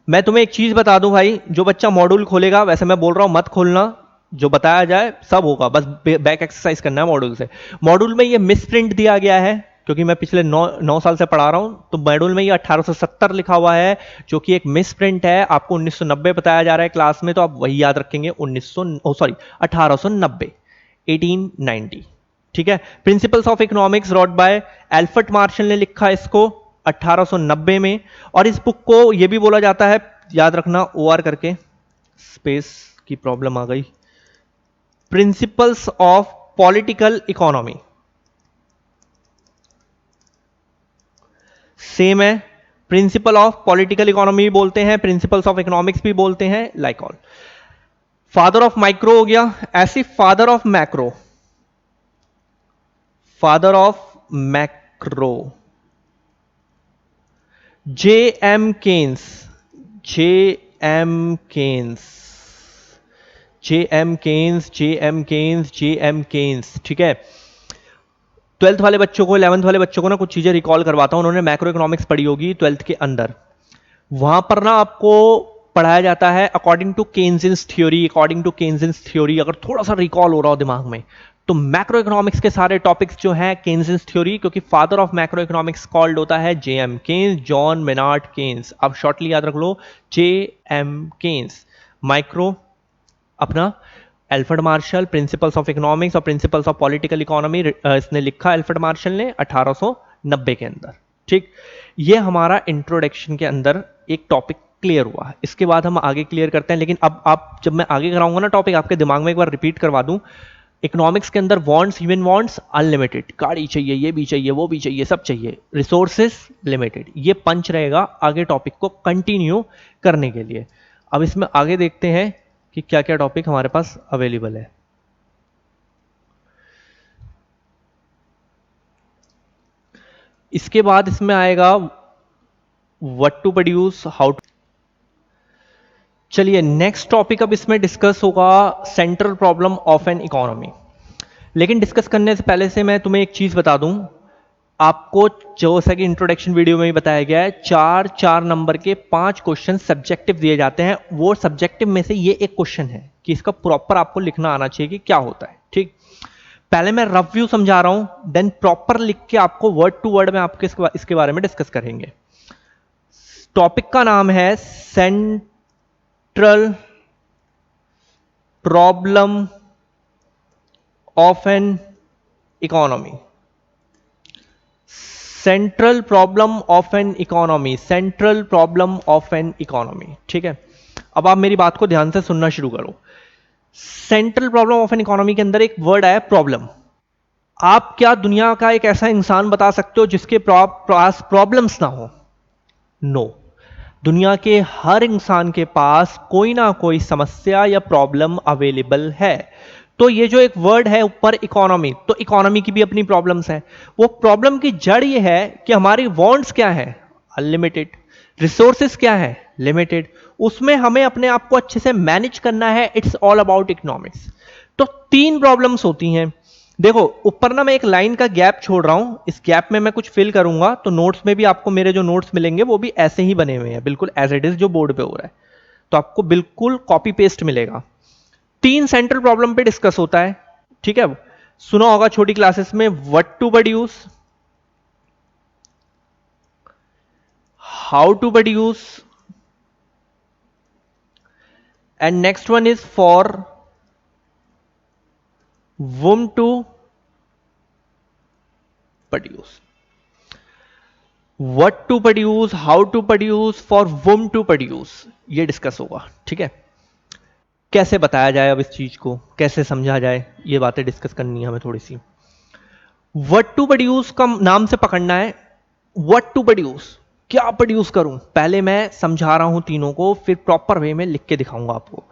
मैं तुम्हें एक चीज बता दूं भाई, जो बच्चा मॉड्यूल खोलेगा, वैसे मैं बोल रहा हूं मत खोलना, जो बताया जाए सब होगा, बस बैक एक्सरसाइज करना है मॉड्यूल से। मॉड्यूल में ये मिस प्रिंट दिया गया है, क्योंकि मैं पिछले 9 साल से पढ़ा रहा हूं, तो मॉड्यूल में ये 1870 लिखा हुआ है, जो कि एक मिस प्रिंट है। आपको 1990 बताया जा रहा है क्लास में, तो आप वही याद रखेंगे, 1890, 1890। ठीक है, principles of economics wrote by Alfred Marshall ने लिखा इसको 1890 में। और इस बुक को यह भी बोला जाता है, याद रखना ओआर करके, स्पेस की प्रॉब्लम आ गई, principles of political economy. Same है, प्रिंसिपल ऑफ पॉलिटिकल इकोनॉमी भी बोलते हैं, प्रिंसिपल्स ऑफ इकोनॉमिक्स भी बोलते हैं, like all. Father of micro हो गया, ऐसी father of macro, father of macro J M Keynes, J M Keynes, J M Keynes, J M Keynes, J M Keynes. ठीक है, 12th वाले बच्चों को, 11th वाले बच्चों को ना कुछ चीजें रिकॉल करवाता हूं, उन्होंने मैक्रो इकोनॉमिक्स पढ़ी होगी 12th के अंदर। वहां पर ना आपको पढ़ाया जाता है according to Keynesians theory. According to Keynesians theory अगर थोड़ा सा रिकॉल हो रहा हो दिमाग में, तो मैक्रो इकोनॉमिक्स के सारे टॉपिक्स जो हैं केन्जियंस थ्योरी, क्योंकि father of macro economics called होता है JM Keynes, John Maynard Keynes. आप शॉर्टली याद रख लो, जेएम केन्स। माइक्रो अपना Alfred Marshall, principles of economics और प्रिंसिपल्स ऑफ पॉलिटिकल इकोनॉमी इसने लिखा एल्फ्रेड मार्शल ने 1890 के अंदर। ठीक, ये हमारा इंट्रोडक्शन के अंदर एक टॉपिक क्लियर हुआ। इसके बाद हम आगे क्लियर करते हैं, लेकिन अब आप जब मैं आगे कराऊंगा ना टॉपिक, आपके दिमाग में एक बार रिपीट करवा दूं। इकोनॉमिक्स के अंदर वांट्स, ह्यूमन वांट्स अनलिमिटेड, गाड़ी चाहिए, ये भी चाहिए, वो भी चाहिए, सब चाहिए, रिसोर्सेस लिमिटेड, ये पंच रहेगा आगे टॉपिक को कंटिन्यू करने के लिए। अब इसमें आगे देखते हैं कि क्या क्या टॉपिक हमारे पास अवेलेबल है। इसके बाद इसमें आएगा what to produce, how to. चलिए नेक्स्ट टॉपिक अब इसमें डिस्कस होगा central problem of an economy. लेकिन डिस्कस करने से पहले से मैं तुम्हें एक चीज बता दूं, आपको जैसा कि इंट्रोडक्शन वीडियो में ही बताया गया है, 4 नंबर के 5 क्वेश्चन सब्जेक्टिव दिए जाते हैं। वो सब्जेक्टिव में से ये एक क्वेश्चन है कि इसका प्रॉपर आपको लिखना आना चाहिए कि क्या होता है। ठीक, पहले मैं रफ व्यू समझा रहा हूं, देन प्रॉपर लिख के आपको वर्ड टू वर्ड में आपके इसके बारे में डिस्कस करेंगे। टॉपिक का नाम है central problem of an economy. Central problem of an economy, central problem of an economy. ठीक है, अब आप मेरी बात को ध्यान से सुनना शुरू करो। Central problem of an economy के अंदर एक वर्ड आया प्रॉब्लम। आप क्या दुनिया का एक ऐसा इंसान बता सकते हो जिसके पास प्रॉब्लम्स ना हो? नो। दुनिया के हर इंसान के पास कोई ना कोई समस्या या प्रॉब्लम अवेलेबल है। तो ये जो एक वर्ड है ऊपर इकोनॉमी, तो इकोनॉमी की भी अपनी प्रॉब्लम्स हैं। वो प्रॉब्लम की जड़ ये है कि हमारी वांट्स क्या है? अनलिमिटेड। रिसोर्सेस क्या है? लिमिटेड। उसमें हमें अपने आप को अच्छे से मैनेज करना है। It's all about economics. तो 3 प्रॉब्लम्स होती हैं। देखो ऊपर ना मैं एक लाइन का गैप छोड़ रहा हूं, इस गैप में मैं कुछ फिल करूंगा, तो नोट्स में भी आपको मेरे जो नोट्स मिलेंगे वो भी ऐसे ही बने हुए हैं, बिल्कुल एज इट इज जो बोर्ड पे हो रहा है। तो आपको बिल्कुल कॉपी पेस्ट मिलेगा। 3 सेंट्रल प्रॉब्लम पे डिस्कस होता है। ठीक है, सुना होगा छोटी क्लासेस में what to produce, how to produce, and next one is for whom to produce। what to produce, how to produce, for whom to produce, ये डिस्कस होगा। ठीक है, कैसे बताया जाए, अब इस चीज को कैसे समझा जाए, ये बातें डिस्कस करनी है हमें थोड़ी सी। what to produce का नाम से पकड़ना है। what to produce, क्या प्रोड्यूस करूं, पहले मैं समझा रहा हूं तीनों को, फिर प्रॉपर वे में लिख के दिखाऊंगा आपको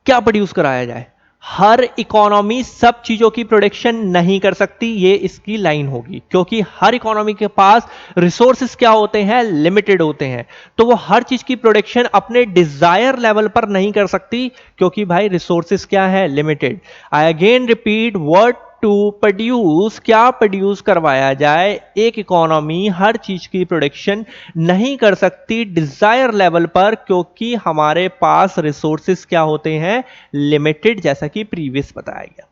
क्या प्रोड्यूस कराया जाए। हर इकोनॉमी सब चीजों की प्रोडक्शन नहीं कर सकती, ये इसकी लाइन होगी, क्योंकि हर इकोनॉमी के पास रिसोर्सेस क्या होते हैं? लिमिटेड होते हैं। तो वो हर चीज की प्रोडक्शन अपने डिजायर लेवल पर नहीं कर सकती, क्योंकि भाई रिसोर्सेस क्या है? Limited. I again repeat, what to produce, क्या प्रोड्यूस करवाया जाए। एक इकोनॉमी हर चीज की प्रोडक्शन नहीं कर सकती डिजायर लेवल पर, क्योंकि हमारे पास रिसोर्सेस क्या होते हैं? लिमिटेड, जैसा कि प्रीवियस बताया गया।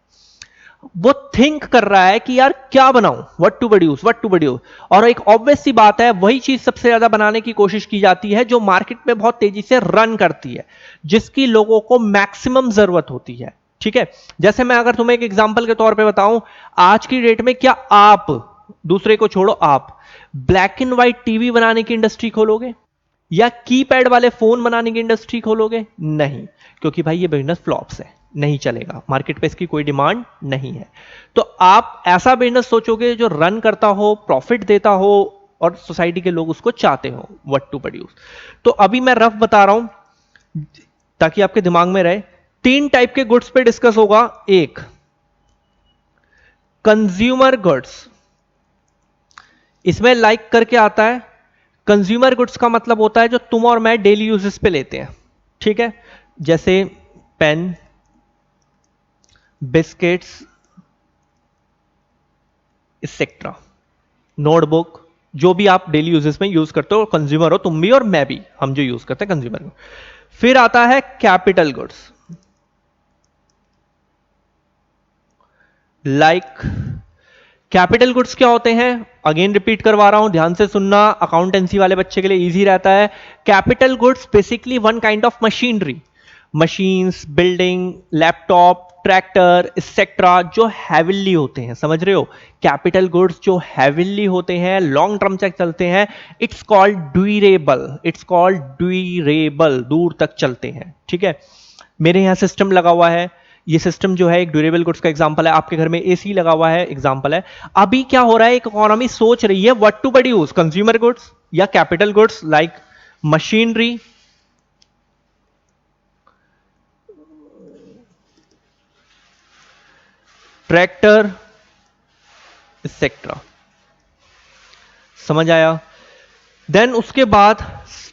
वो थिंक कर रहा है कि यार क्या बनाऊं, what to produce, what to produce. और एक ऑब्वियस सी बात है, वही चीज सबसे ज्यादा बनाने की कोशिश की जाती है जो मार्केट में बहुत तेजी से रन करती है, जिसकी लोगों को मैक्सिमम जरूरत होती है। ठीक है, जैसे मैं अगर तुम्हें एक एग्जांपल के तौर पे बताऊं, आज की डेट में क्या आप, दूसरे को छोड़ो, आप ब्लैक एंड व्हाइट टीवी बनाने की इंडस्ट्री खोलोगे या कीपैड वाले फोन बनाने की इंडस्ट्री खोलोगे? नहीं, क्योंकि भाई ये बिजनेस फ्लॉप्स है, नहीं चलेगा, मार्केट पे इसकी कोई डिमांड नहीं है। तो आप ऐसा बिजनेस सोचोगे जो रन करता हो, प्रॉफिट देता हो और सोसाइटी के लोग उसको चाहते हो, व्हाट टू प्रोड्यूस। तो अभी मैं रफ बता रहा हूं ताकि आपके दिमाग में रहे। 3 टाइप के गुड्स पे डिस्कस होगा। एक, कंज्यूमर गुड्स, इसमें लाइक करके आता है। कंज्यूमर गुड्स का मतलब होता है जो तुम और मैं डेली यूजेस पे लेते हैं। ठीक है, जैसे पेन, बिस्किट्स, एक्सेट्रा, नोटबुक, जो भी आप डेली यूजेस में यूज करते हो, कंज्यूमर हो तुम भी और मैं भी, हम जो यूज करते हैं कंज्यूमर। फिर आता है capital goods, like capital goods क्या होते हैं, अगेन रिपीट करवा रहा हूं, ध्यान से सुनना, अकाउंटेंसी वाले बच्चे के लिए इजी रहता है। Capital goods basically one kind of machinery, machines, building, laptop, tractor etcetera, जो हैविली होते हैं, समझ रहे हो। कैपिटल गुड्स जो हैविली होते हैं, लॉन्ग टर्म तक चलते हैं, it's called durable, it's called durable, दूर तक चलते हैं, ठीक है। मेरे यहां सिस्टम लगा हुआ है, ये सिस्टम जो है एक ड्यूरेबल गुड्स का एग्जांपल है, आपके घर में एसी लगा हुआ है एग्जांपल है। अभी क्या हो रहा है, इकोनॉमी सोच रही है what to produce, consumer goods या capital goods like machinery, tractor etcetera, समझ आया। देन उसके बाद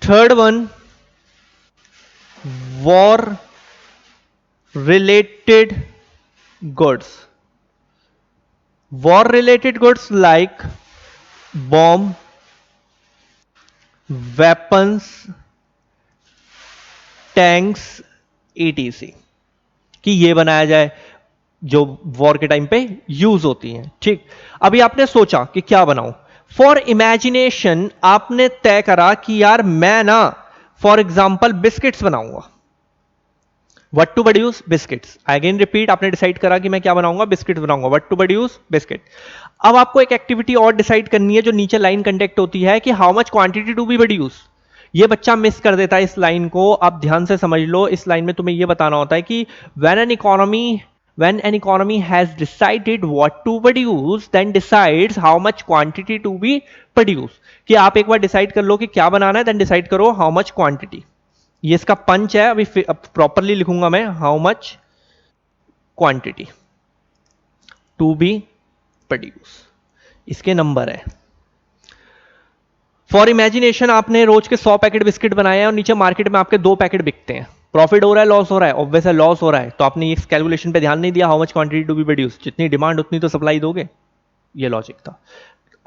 third one, war related goods, war related goods like bomb, weapons, tanks, ETC, कि ये बनाया जाए जो वॉर के टाइम पे यूज होती हैं, ठीक। अभी आपने सोचा कि क्या बनाऊं, फॉर इमेजिनेशन आपने तय करा कि यार मैं ना फॉर एग्जांपल बिस्किट्स बनाऊंगा, what to produce biscuits, again repeat, आपने डिसाइड करा कि मैं क्या बनाऊंगा, बिस्किट्स बनाऊंगा, व्हाट टू प्रोड्यूस बिस्किट। अब आपको एक एक्टिविटी और डिसाइड करनी है जो नीचे लाइन कंडक्ट होती है कि how much quantity to be produce. ये बच्चा मिस कर देता है इस लाइन को, आप ध्यान से समझ लो। इस लाइन में तुम्हें ये बताना होता है कि when an economy has decided what to produce then decides how much quantity to be produced, कि आप एक बार डिसाइड कर लो कि क्या बनाना है, देन डिसाइड करो हाउ मच क्वांटिटी। ये इसका पंच है, अभी प्रॉपरली लिखूंगा मैं, how much quantity to be produce, इसके नंबर है। फॉर इमेजिनेशन आपने रोज के 100 पैकेट बिस्किट बनाए हैं और नीचे मार्केट में आपके 2 पैकेट बिकते हैं, प्रॉफिट हो रहा है लॉस हो रहा है, ऑब्वियस है लॉस हो रहा है, तो आपने इस कैलकुलेशन पे ध्यान नहीं दिया, how much quantity to be produce, जितनी डिमांड उतनी तो सप्लाई दोगे, ये लॉजिक था।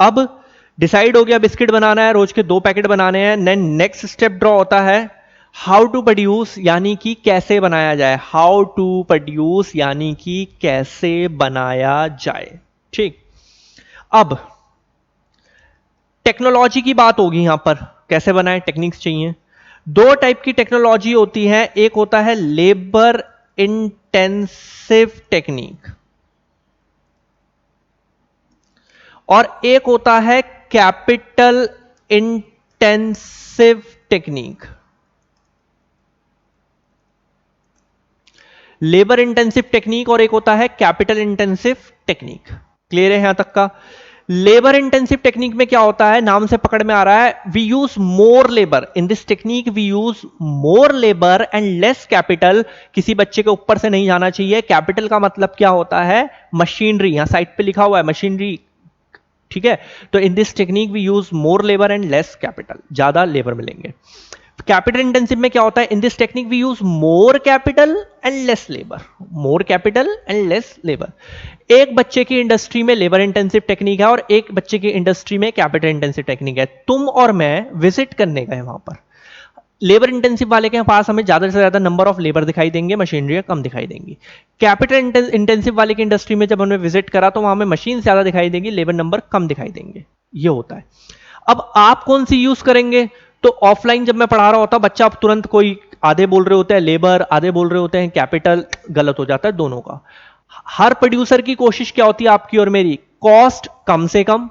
अब डिसाइड हो गया बिस्किट बनाना है, रोज के 2 पैकेट बनाने हैं, देन नेक्स्ट स्टेप ड्रॉ होता है हाउ टू प्रोड्यूस, यानी कि कैसे बनाया जाए, हाउ टू प्रोड्यूस यानी कि कैसे बनाया जाए, ठीक। अब टेक्नोलॉजी की बात होगी यहां पर, कैसे बनाए, टेक्निक्स चाहिए। 2 टाइप की टेक्नोलॉजी होती है, एक होता है लेबर इंटेंसिव टेक्निक और एक होता है capital intensive technique. Labour intensive technique और एक होता है कैपिटल इंटेंसिव टेक्निक, क्लियर है यहां तक का। लेबर इंटेंसिव टेक्निक में क्या होता है, नाम से पकड़ में आ रहा है, we use more labour in this technique, we use more labour and less capital. किसी बच्चे के ऊपर से नहीं जाना चाहिए, कैपिटल का मतलब क्या होता है, मशीनरी, यहां साइड पे लिखा हुआ है मशीनरी, ठीक है। तो in this technique we use more labour and less capital, ज्यादा लेबर मिलेंगे। कैपिटल इंटेंसिव में क्या होता है, in this technique we use more capital and less labour, more capital and less labour. एक बच्चे की इंडस्ट्री में लेबर इंटेंसिव टेक्निक है और एक बच्चे की इंडस्ट्री में कैपिटल इंटेंसिव टेक्निक है। तुम और मैं विजिट करने गए वहां पर, लेबर इंटेंसिव वाले के पास हमें ज्यादा से ज्यादा नंबर ऑफ लेबर दिखाई देंगे, मशीनरी कम दिखाई देंगी। कैपिटल इंटेंसिव वाले की इंडस्ट्री में जब हमने विजिट करा तो वहां हमें मशीन ज्यादा दिखाई देंगी, लेबर नंबर कम दिखाई देंगे, ये होता है। अब आप कौन सी यूज करेंगे, तो ऑफलाइन जब मैं पढ़ा रहा होता बच्चा अब तुरंत कोई आधे बोल रहे होते हैं लेबर, आधे बोल रहे होते हैं कैपिटल, गलत हो जाता है दोनों का। हर प्रोड्यूसर की कोशिश क्या होती है, आपकी और मेरी, कॉस्ट कम से कम,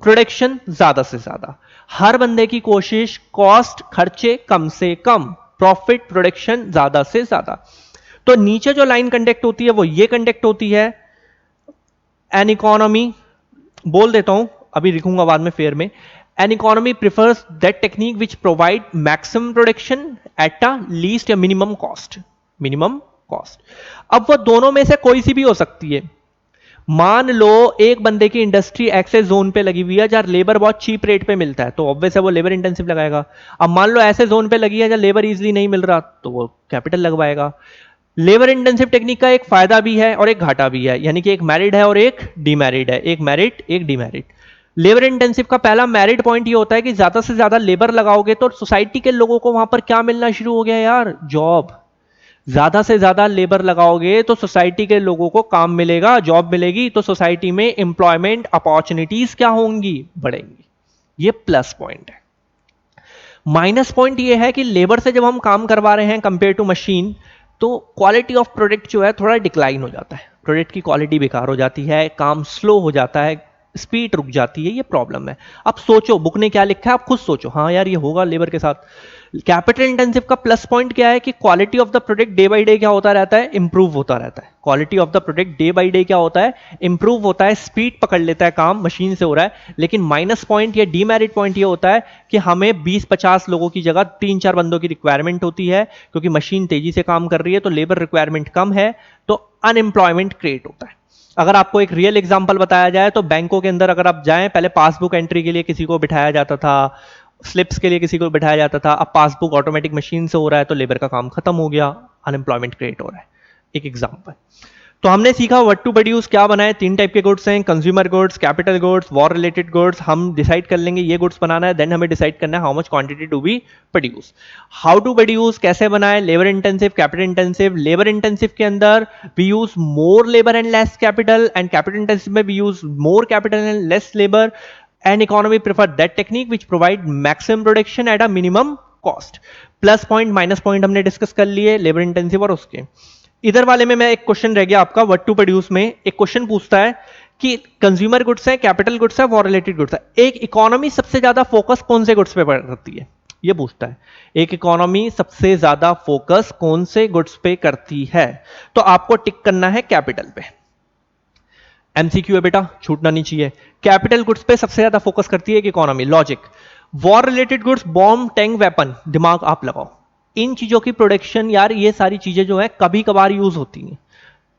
प्रोडक्शन ज्यादा से ज्यादा। हर बंदे की कोशिश कॉस्ट, खर्चे कम से कम, प्रॉफिट प्रोडक्शन ज्यादा से ज्यादा। तो नीचे जो लाइन कंडक्ट होती है वो ये कंडक्ट होती है, एन इकोनॉमी, बोल देता हूं अभी लिखूंगा बाद में फेयर में, an economy prefers that technique which provide maximum production at a least a minimum cost, minimum cost। अब वो दोनों में से कोई सी भी हो सकती है। मान लो एक बंदे की इंडस्ट्री ऐसे जोन पे लगी हुई है जहां लेबर बहुत चीप रेट पे मिलता है, तो ऑब्वियस है वो लेबर इंटेंसिव लगाएगा। अब मान लो ऐसे जोन पे लगी है जहां लेबर इजीली नहीं मिल रहा, तो वो कैपिटल लगवाएगा। लेबर इंटेंसिव टेक्निक का एक फायदा भी है और एक घाटा भी है, यानी कि एक मैरिड है और एक डीमैरिड है, एक मैरिड एक डीमैरिड। लेबर इंटेंसिव का पहला मेरिट पॉइंट ये होता है कि ज्यादा से ज्यादा लेबर लगाओगे तो सोसाइटी के लोगों को वहां पर क्या मिलना शुरू हो गया यार, जॉब। ज्यादा से ज्यादा लेबर लगाओगे तो सोसाइटी के लोगों को काम मिलेगा, जॉब मिलेगी, तो सोसाइटी में एम्प्लॉयमेंट अपॉर्चुनिटीज क्या होंगी, बढ़ेंगी। ये प्लस पॉइंट है। माइनस पॉइंट ये है कि लेबर से जब हम काम करवा रहे हैं कंपेयर टू मशीन, तो क्वालिटी ऑफ प्रोडक्ट जो है थोड़ा डिक्लाइन हो जाता है, प्रोडक्ट की क्वालिटी बेकार हो जाती है, काम स्लो हो जाता है, स्पीड रुक जाती है, ये प्रॉब्लम है। अब सोचो बुक ने क्या लिखा है, आप खुद सोचो, हाँ यार ये होगा लेबर के साथ। कैपिटल इंटेंसिव का प्लस पॉइंट क्या है कि quality of the product day by day क्या होता रहता है, इंप्रूव होता रहता है। Quality of the product day by day क्या होता है, इंप्रूव होता है, स्पीड पकड़ लेता है, काम मशीन से हो रहा है। लेकिन माइनस पॉइंट या डीमेरिट पॉइंट ये होता है कि हमें 20-50 लोगों की जगह 3-4 बंदों की रिक्वायरमेंट होती है, क्योंकि मशीन तेजी से काम कर रही है, तो लेबर रिक्वायरमेंट कम है, तो अनएम्प्लॉयमेंट क्रिएट होता है। अगर आपको एक रियल एग्जांपल बताया जाए तो बैंकों के अंदर अगर आप जाएं, पहले पासबुक एंट्री के लिए किसी को बिठाया जाता था, स्लिप्स के लिए किसी को बिठाया जाता था, अब पासबुक ऑटोमेटिक मशीन से हो रहा है, तो लेबर का काम खत्म हो गया, अनएम्प्लॉयमेंट क्रिएट हो रहा है। एक एग्जांपल। तो हमने सीखा व्हाट टू प्रोड्यूस क्या बनाए, 3 टाइप के गुड्स हैं, consumer goods, capital goods, war related goods. हम डिसाइड कर लेंगे ये गुड्स बनाना है, देन हमें डिसाइड करना है how much quantity to be produce. How to produce कैसे बनाए, labour intensive, capital intensive. Labour intensive के अंदर we use more labour and less capital, and capital intensive में we use more capital and less labour, and economy prefer that technique which provide maximum production at a minimum cost. Plus point minus point हमने discuss कर लिए labour intensive और उसके। इधर वाले में मैं एक क्वेश्चन रह गया आपका, व्हाट टू प्रोड्यूस में एक क्वेश्चन पूछता है कि कंज्यूमर गुड्स है, कैपिटल गुड्स है, वॉर रिलेटेड गुड्स है, एक इकोनॉमी सबसे ज्यादा फोकस कौन से गुड्स पे करती है, ये पूछता है। एक इकोनॉमी सबसे ज्यादा फोकस कौन से गुड्स पे करती है, तो आपको टिक करना है कैपिटल पे। एमसीक्यू है बेटा, छूटना नहीं चाहिए। कैपिटल गुड्स पे सबसे ज्यादा फोकस करती है एक economy, logic. War related goods, bomb, tank, weapon, दिमाग आप लगाओ। इन चीजों की प्रोडक्शन यार, ये सारी चीजें जो है कभी कभार यूज होती हैं,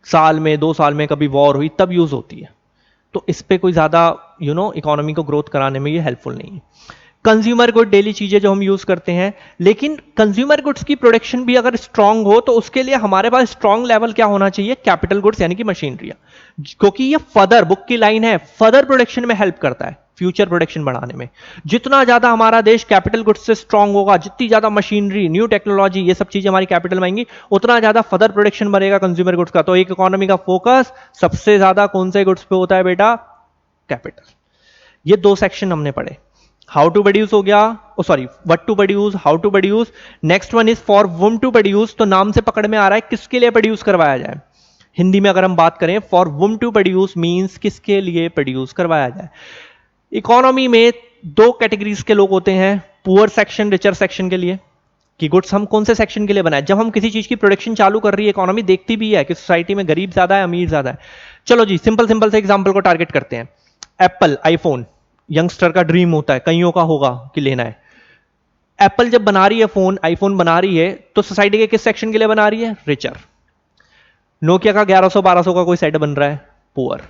साल में 2 साल में कभी वॉर हुई तब यूज होती है, तो इस पे कोई ज्यादा इकोनॉमी को ग्रोथ कराने में ये हेल्पफुल नहीं है। कंज्यूमर गुड, डेली चीजें जो हम यूज करते हैं, लेकिन कंज्यूमर गुड्स की प्रोडक्शन भी अगर स्ट्रांग हो तो उसके लिए हमारे पास स्ट्रांग लेवल क्या होना चाहिए, कैपिटल गुड्स यानी कि मशीनरी, क्योंकि ये फर्दर, बुक की लाइन है, फर्दर प्रोडक्शन में हेल्प करता है, फ्यूचर प्रोडक्शन बढ़ाने में। जितना ज्यादा हमारा देश कैपिटल गुड्स से स्ट्रांग होगा, जितनी ज्यादा मशीनरी, न्यू टेक्नोलॉजी, ये सब चीजें हमारी कैपिटल में आएंगी, उतना ज्यादा फर्दर प्रोडक्शन बढ़ेगा कंज्यूमर गुड्स का। तो एक इकोनॉमी का फोकस सबसे ज्यादा कौन से गुड्स पे होता है बेटा, कैपिटल। ये 2 सेक्शन हमने पढ़े। हाउ टू प्रोड्यूस हो गया, sorry what to produce, how to produce. Next one is for whom to produce, तो नाम से पकड़ में आ रहा है किसके लिए प्रोड्यूस करवाया जाए। हिंदी में अगर हम बात करें, for whom to produce means किसके लिए प्रोड्यूस करवाया जाए। इकोनॉमी में 2 कैटेगरीज के लोग होते हैं, पुअर सेक्शन, रिचर सेक्शन के लिए, कि गुड्स हम कौन से सेक्शन के लिए बनाए। जब हम किसी चीज की प्रोडक्शन चालू कर रही है, इकोनॉमी देखती भी है कि सोसाइटी में गरीब ज्यादा है, अमीर ज्यादा है। चलो जी, सिंपल सिंपल से एग्जांपल को टारगेट करते हैं। एप्पल, आईफोन, यंगस्टर का ड्रीम होता है, कईयों का होगा कि लेना है। एप्पल जब बना रही है फोन, आईफोन बना रही है, तो सोसाइटी के किस सेक्शन के लिए बना रही है, रिचर। नोकिया का 1100-1200 का कोई सेट बन रहा है, पुअर।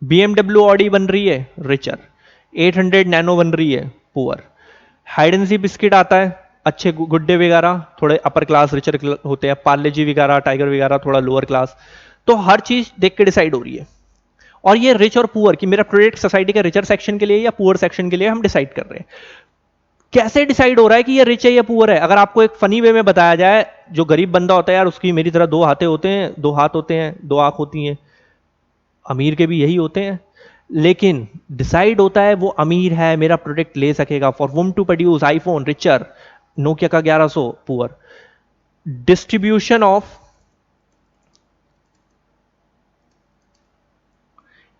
बीएमडब्ल्यू ऑडी बन रही है, रिचर। 800 नैनो बन रही है, पुअर। हाइडेंसी बिस्किट आता है, अच्छे गुड्डे वगैरह थोड़े अपर क्लास, रिचर होते हैं। पार्ले जी वगैरह, टाइगर वगैरह थोड़ा लोअर क्लास। तो हर चीज देख के डिसाइड हो रही है, और ये रिच और पुअर कि मेरा प्रोडक्ट सोसाइटी के रिचर सेक्शन के लिए या पुअर सेक्शन के लिए हम डिसाइड कर रहे हैं। कैसे डिसाइड हो रहा है कि ये रिच है या पुअर है? अगर आपको एक फनी वे में बताया जाए, जो गरीब बंदा होता है यार, उसकी मेरी तरह 2 हाथ होते हैं, 2 हाथ होते हैं, 2 आंख होती हैं, अमीर के भी यही होते हैं, लेकिन डिसाइड होता है वो अमीर है, मेरा प्रोडक्ट ले सकेगा। For whom to produce, iPhone richer, Nokia का 1100 poor. Distribution of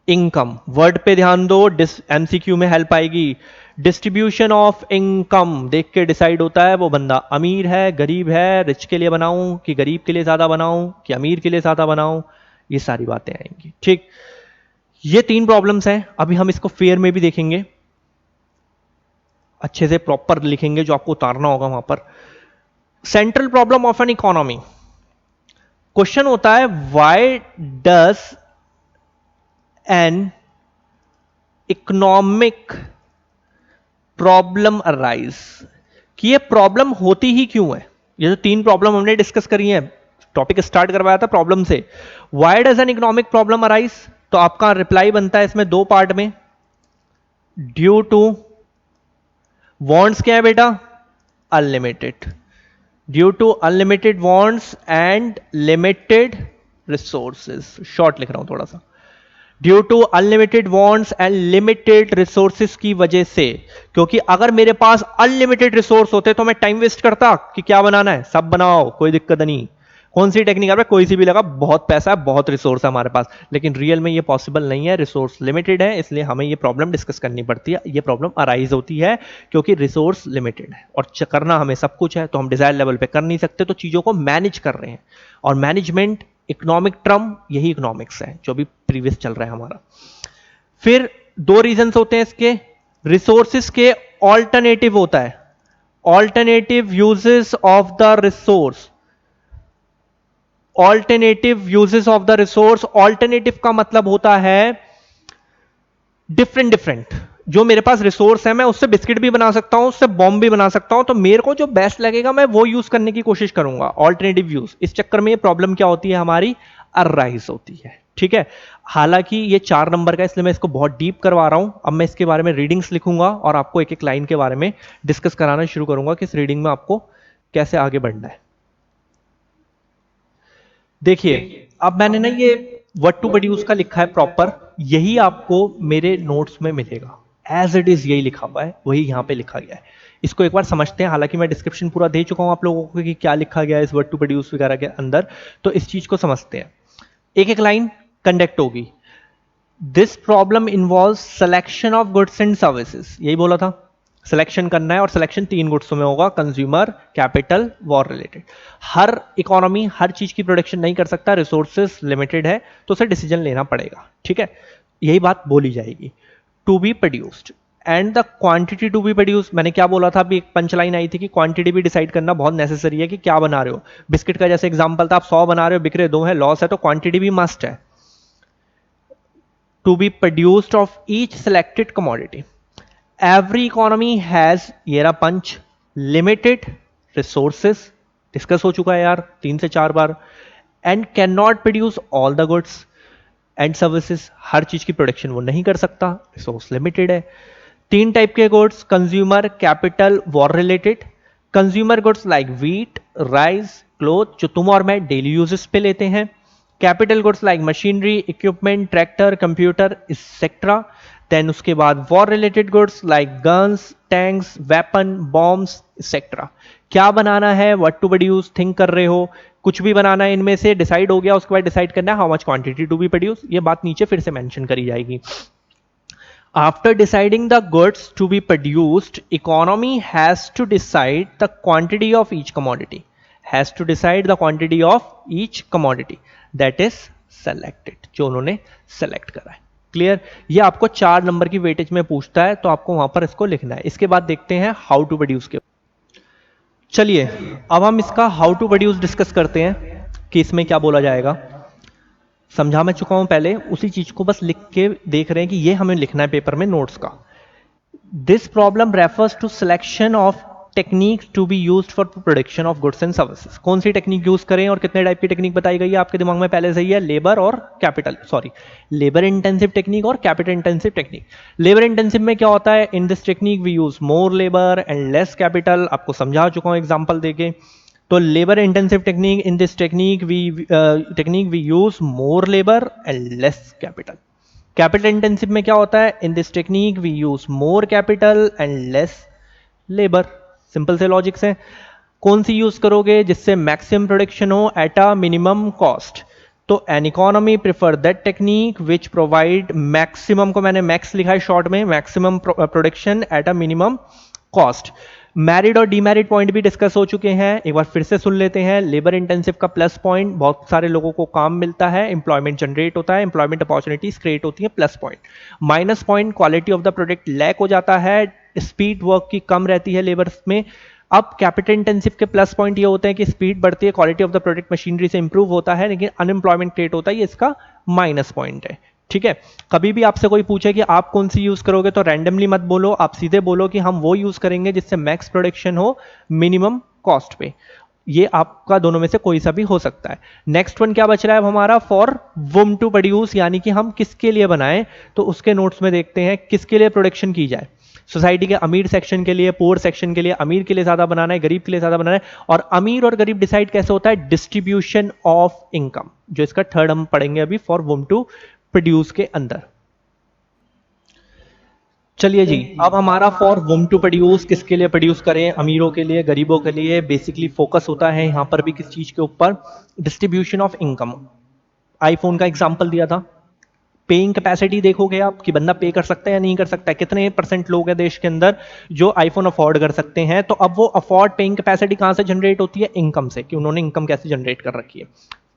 income, word पे ध्यान दो, एमसीक्यू में हेल्प आएगी। डिस्ट्रीब्यूशन ऑफ इनकम देख के डिसाइड होता है वो बंदा अमीर है, गरीब है, रिच के लिए बनाऊं कि गरीब के लिए ज्यादा बनाऊं कि अमीर के लिए ज्यादा बनाऊं, ये सारी बातें आएंगी। ठीक, ये 3 प्रॉब्लम्स हैं। अभी हम इसको फेयर में भी देखेंगे, अच्छे से प्रॉपर लिखेंगे, जो आपको उतारना होगा वहां पर। Central problem of an economy, question होता है why does an economic problem arise, कि ये प्रॉब्लम होती ही क्यों है। ये जो 3 प्रॉब्लम हमने डिस्कस करी है, टॉपिक स्टार्ट करवाया था प्रॉब्लम से। Why does an economic problem arise, तो आपका रिप्लाई बनता है इसमें 2 पार्ट में। ड्यू टू वॉन्ट्स क्या है बेटा, unlimited, due to unlimited wants and limited resources, short लिख रहा हूं थोड़ा सा, due to unlimited wants and limited resources की वजह से, क्योंकि अगर मेरे पास अनलिमिटेड रिसोर्स होते तो मैं टाइम वेस्ट करता कि क्या बनाना है सब बनाओ कोई दिक्कत नहीं, कौन सी टेक्निक है कोई सी भी लगा, बहुत पैसा है बहुत रिसोर्स है हमारे पास, लेकिन रियल में ये पॉसिबल नहीं है, रिसोर्स लिमिटेड है, इसलिए हमें ये प्रॉब्लम डिस्कस करनी पड़ती है, ये प्रॉब्लम अराइज होती है क्योंकि रिसोर्स लिमिटेड है और करना हमें सब कुछ है तो हम डिजायर लेवल पे कर नहीं सकते, तो चीजों को मैनेज कर रहे हैं, और मैनेजमेंट इकोनॉमिक टर्म यही इकोनॉमिक्स है जो भी प्रीवियस चल रहा है हमारा। फिर दो रीजंस होते हैं इसके, रिसोर्सेस के ऑल्टरनेटिव होता है, alternative uses of the resource, alternative uses of the resource, alternative का मतलब होता है डिफरेंट डिफरेंट, जो मेरे पास रिसोर्स है मैं उससे बिस्किट भी बना सकता हूं, उससे बॉम्ब भी बना सकता हूं, तो मेरे को जो बेस्ट लगेगा मैं वो यूज करने की कोशिश करूंगा, ऑल्टरनेटिव यूज। इस चक्कर में ये प्रॉब्लम क्या होती है हमारी, अराइज होती है, ठीक है। हालांकि ये 4 नंबर का इसलिए मैं इसको बहुत डीप करवा रहा हूं, अब मैं इसके बारे में रीडिंग्स लिखूंगा और आपको एक एक लाइन के बारे में डिस्कस कराना शुरू करूंगा कि इस रीडिंग में आपको कैसे आगे बढ़ना है। देखिए अब मैंने ना ये व्हाट टू प्रोड्यूस का लिखा है प्रॉपर, यही आपको मेरे नोट्स में मिलेगा, एज इट इज यही लिखा हुआ है, वही यहां पे लिखा गया है, इसको एक बार समझते हैं। हालांकि मैं डिस्क्रिप्शन पूरा दे चुका हूं आप लोगों को कि क्या लिखा गया है इस व्हाट टू प्रोड्यूस वगैरह के अंदर, तो इस चीज को समझते हैं। एक एक लाइन कंडक्ट होगी, this problem involve selection of goods and services, यही बोला था, सिलेक्शन करना है और सिलेक्शन 3 गुड्स में होगा, कंज्यूमर, कैपिटल, वॉर रिलेटेड। हर इकोनॉमी हर चीज की प्रोडक्शन नहीं कर सकता, रिसोर्सेस लिमिटेड है तो उसे डिसीजन लेना पड़ेगा, ठीक है, यही बात बोली जाएगी। To be produced and the quantity to be produce, मैंने क्या बोला था, अभी एक पंच लाइन आई थी कि क्वांटिटी भी डिसाइड करना बहुत नेसेसरी है कि क्या बना रहे हो, बिस्किट का जैसे एग्जांपल था, आप 100 बना रहे हो, बिक रहे 2 है, लॉस है, तो क्वांटिटी भी मस्ट है। To be produced of each selected commodity, every economy has, ये रहा पंच, लिमिटेड रिसोर्सेस, डिस्कस हो चुका है यार 3 से 4 बार, and can not produce all the goods and services, हर चीज की प्रोडक्शन वो नहीं कर सकता, रिसोर्स लिमिटेड है। 3 टाइप के goods, consumer, capital, war related. Consumer goods like wheat, rice, cloth, जो तुम और मैं डेली यूजेस पे लेते हैं। Capital goods like machinery, equipment, tractor, computer, etcetera. Then उसके बाद war related goods like guns, tanks, weapon, bombs, etcetera. क्या बनाना है, व्हाट टू प्रोड्यूस, थिंक कर रहे हो, कुछ भी बनाना है इनमें से, डिसाइड हो गया, उसके बाद डिसाइड करना है how much quantity to be produce, ये बात नीचे फिर से मेंशन करी जाएगी। After deciding the goods to be produced, economy has to decide the quantity of each commodity. Has to decide the quantity of each commodity that is selected. जो उन्होंने select करा है। क्लियर? ये आपको 4 नंबर की weightage में पूछता है तो आपको वहां पर इसको लिखना है। इसके बाद देखते हैं हाउ टू प्रोड्यूस के। चलिए अब हम इसका हाउ टू प्रोड्यूस डिस्कस करते हैं कि इसमें क्या बोला जाएगा। समझा मैं चुका हूं पहले, उसी चीज को बस लिख के देख रहे हैं कि ये हमें लिखना है पेपर में नोट्स का। This problem refers to selection of technique to be used for production of goods and services. कौन सी टेक्निक यूज करें और कितने टाइप की टेक्निक बताई गई है आपके दिमाग में पहले से ही है, लेबर और capital, sorry labour intensive technique और capital intensive technique. Labour intensive में क्या होता है, in this technique we use more labour and less capital, आपको समझा चुका हूं एग्जाम्पल देके। तो labour intensive technique, in this technique we use more labour and less capital. Capital intensive में क्या होता है, in this technique we use more capital and less labour. Simple से लॉजिक से कौन सी यूज करोगे जिससे मैक्सिमम प्रोडक्शन हो एट अ मिनिमम कॉस्ट, तो an economy prefer that technique which provide maximum, को मैंने मैक्स लिखा है शॉर्ट में, maximum production at a minimum cost. Married और डीमैरिड पॉइंट भी डिस्कस हो चुके हैं, एक बार फिर से सुन लेते हैं। लेबर इंटेंसिव का प्लस पॉइंट, बहुत सारे लोगों को काम मिलता है, एम्प्लॉयमेंट जनरेट होता है, एम्प्लॉयमेंट अपॉर्चुनिटीज क्रिएट होती है, plus point. Minus point, quality of the product lack हो जाता है, स्पीड वर्क की कम रहती है लेबर में। अब कैपिटल इंटेंसिव के प्लस पॉइंट ये होते हैं कि स्पीड बढ़ती है, quality of the product machinery से इंप्रूव होता है, लेकिन अनएम्प्लॉयमेंट क्रिएट होता है, ये इसका माइनस पॉइंट है। ठीक है, कभी भी आपसे कोई पूछे कि आप कौन सी यूज करोगे तो रैंडमली मत बोलो, आप सीधे बोलो कि हम वो यूज करेंगे जिससे मैक्स प्रोडक्शन हो मिनिमम कॉस्ट पे। ये आपका दोनों में से कोई सा भी हो सकता है। नेक्स्ट वन क्या बच रहा है अब हमारा, फॉर वुम टू प्रोड्यूस, यानी कि हम किसके लिए बनाएं, तो उसके नोट्स में देखते हैं किसके लिए प्रोडक्शन की जाए। सोसाइटी के अमीर सेक्शन के लिए, पुअर सेक्शन के लिए, अमीर के लिए ज्यादा बनाना है, गरीब के लिए ज्यादा बनाना है। और अमीर और गरीब डिसाइड कैसे होता है, डिस्ट्रीब्यूशन ऑफ इनकम, जो इसका थर्ड हम पढ़ेंगे अभी फॉर वुम टू प्रोड्यूस के अंदर। चलिए जी, अब हमारा फॉर वुम टू प्रोड्यूस किसके लिए प्रोड्यूस करें, अमीरों के लिए, गरीबों के लिए, बेसिकली फोकस होता है यहां पर भी किस चीज के ऊपर, डिस्ट्रीब्यूशन ऑफ इनकम। आईफोन का एग्जांपल दिया था। पेइंग कैपेसिटी देखोगे आप कि बंदा पे कर सकता है या नहीं कर सकता है, कितने परसेंट लोग हैं देश के अंदर जो आईफोन अफोर्ड कर सकते हैं, तो अब वो अफोर्ड पेइंग कैपेसिटी कहां से जनरेट होती है, इनकम से, कि उन्होंने इनकम कैसे जनरेट कर रखी है।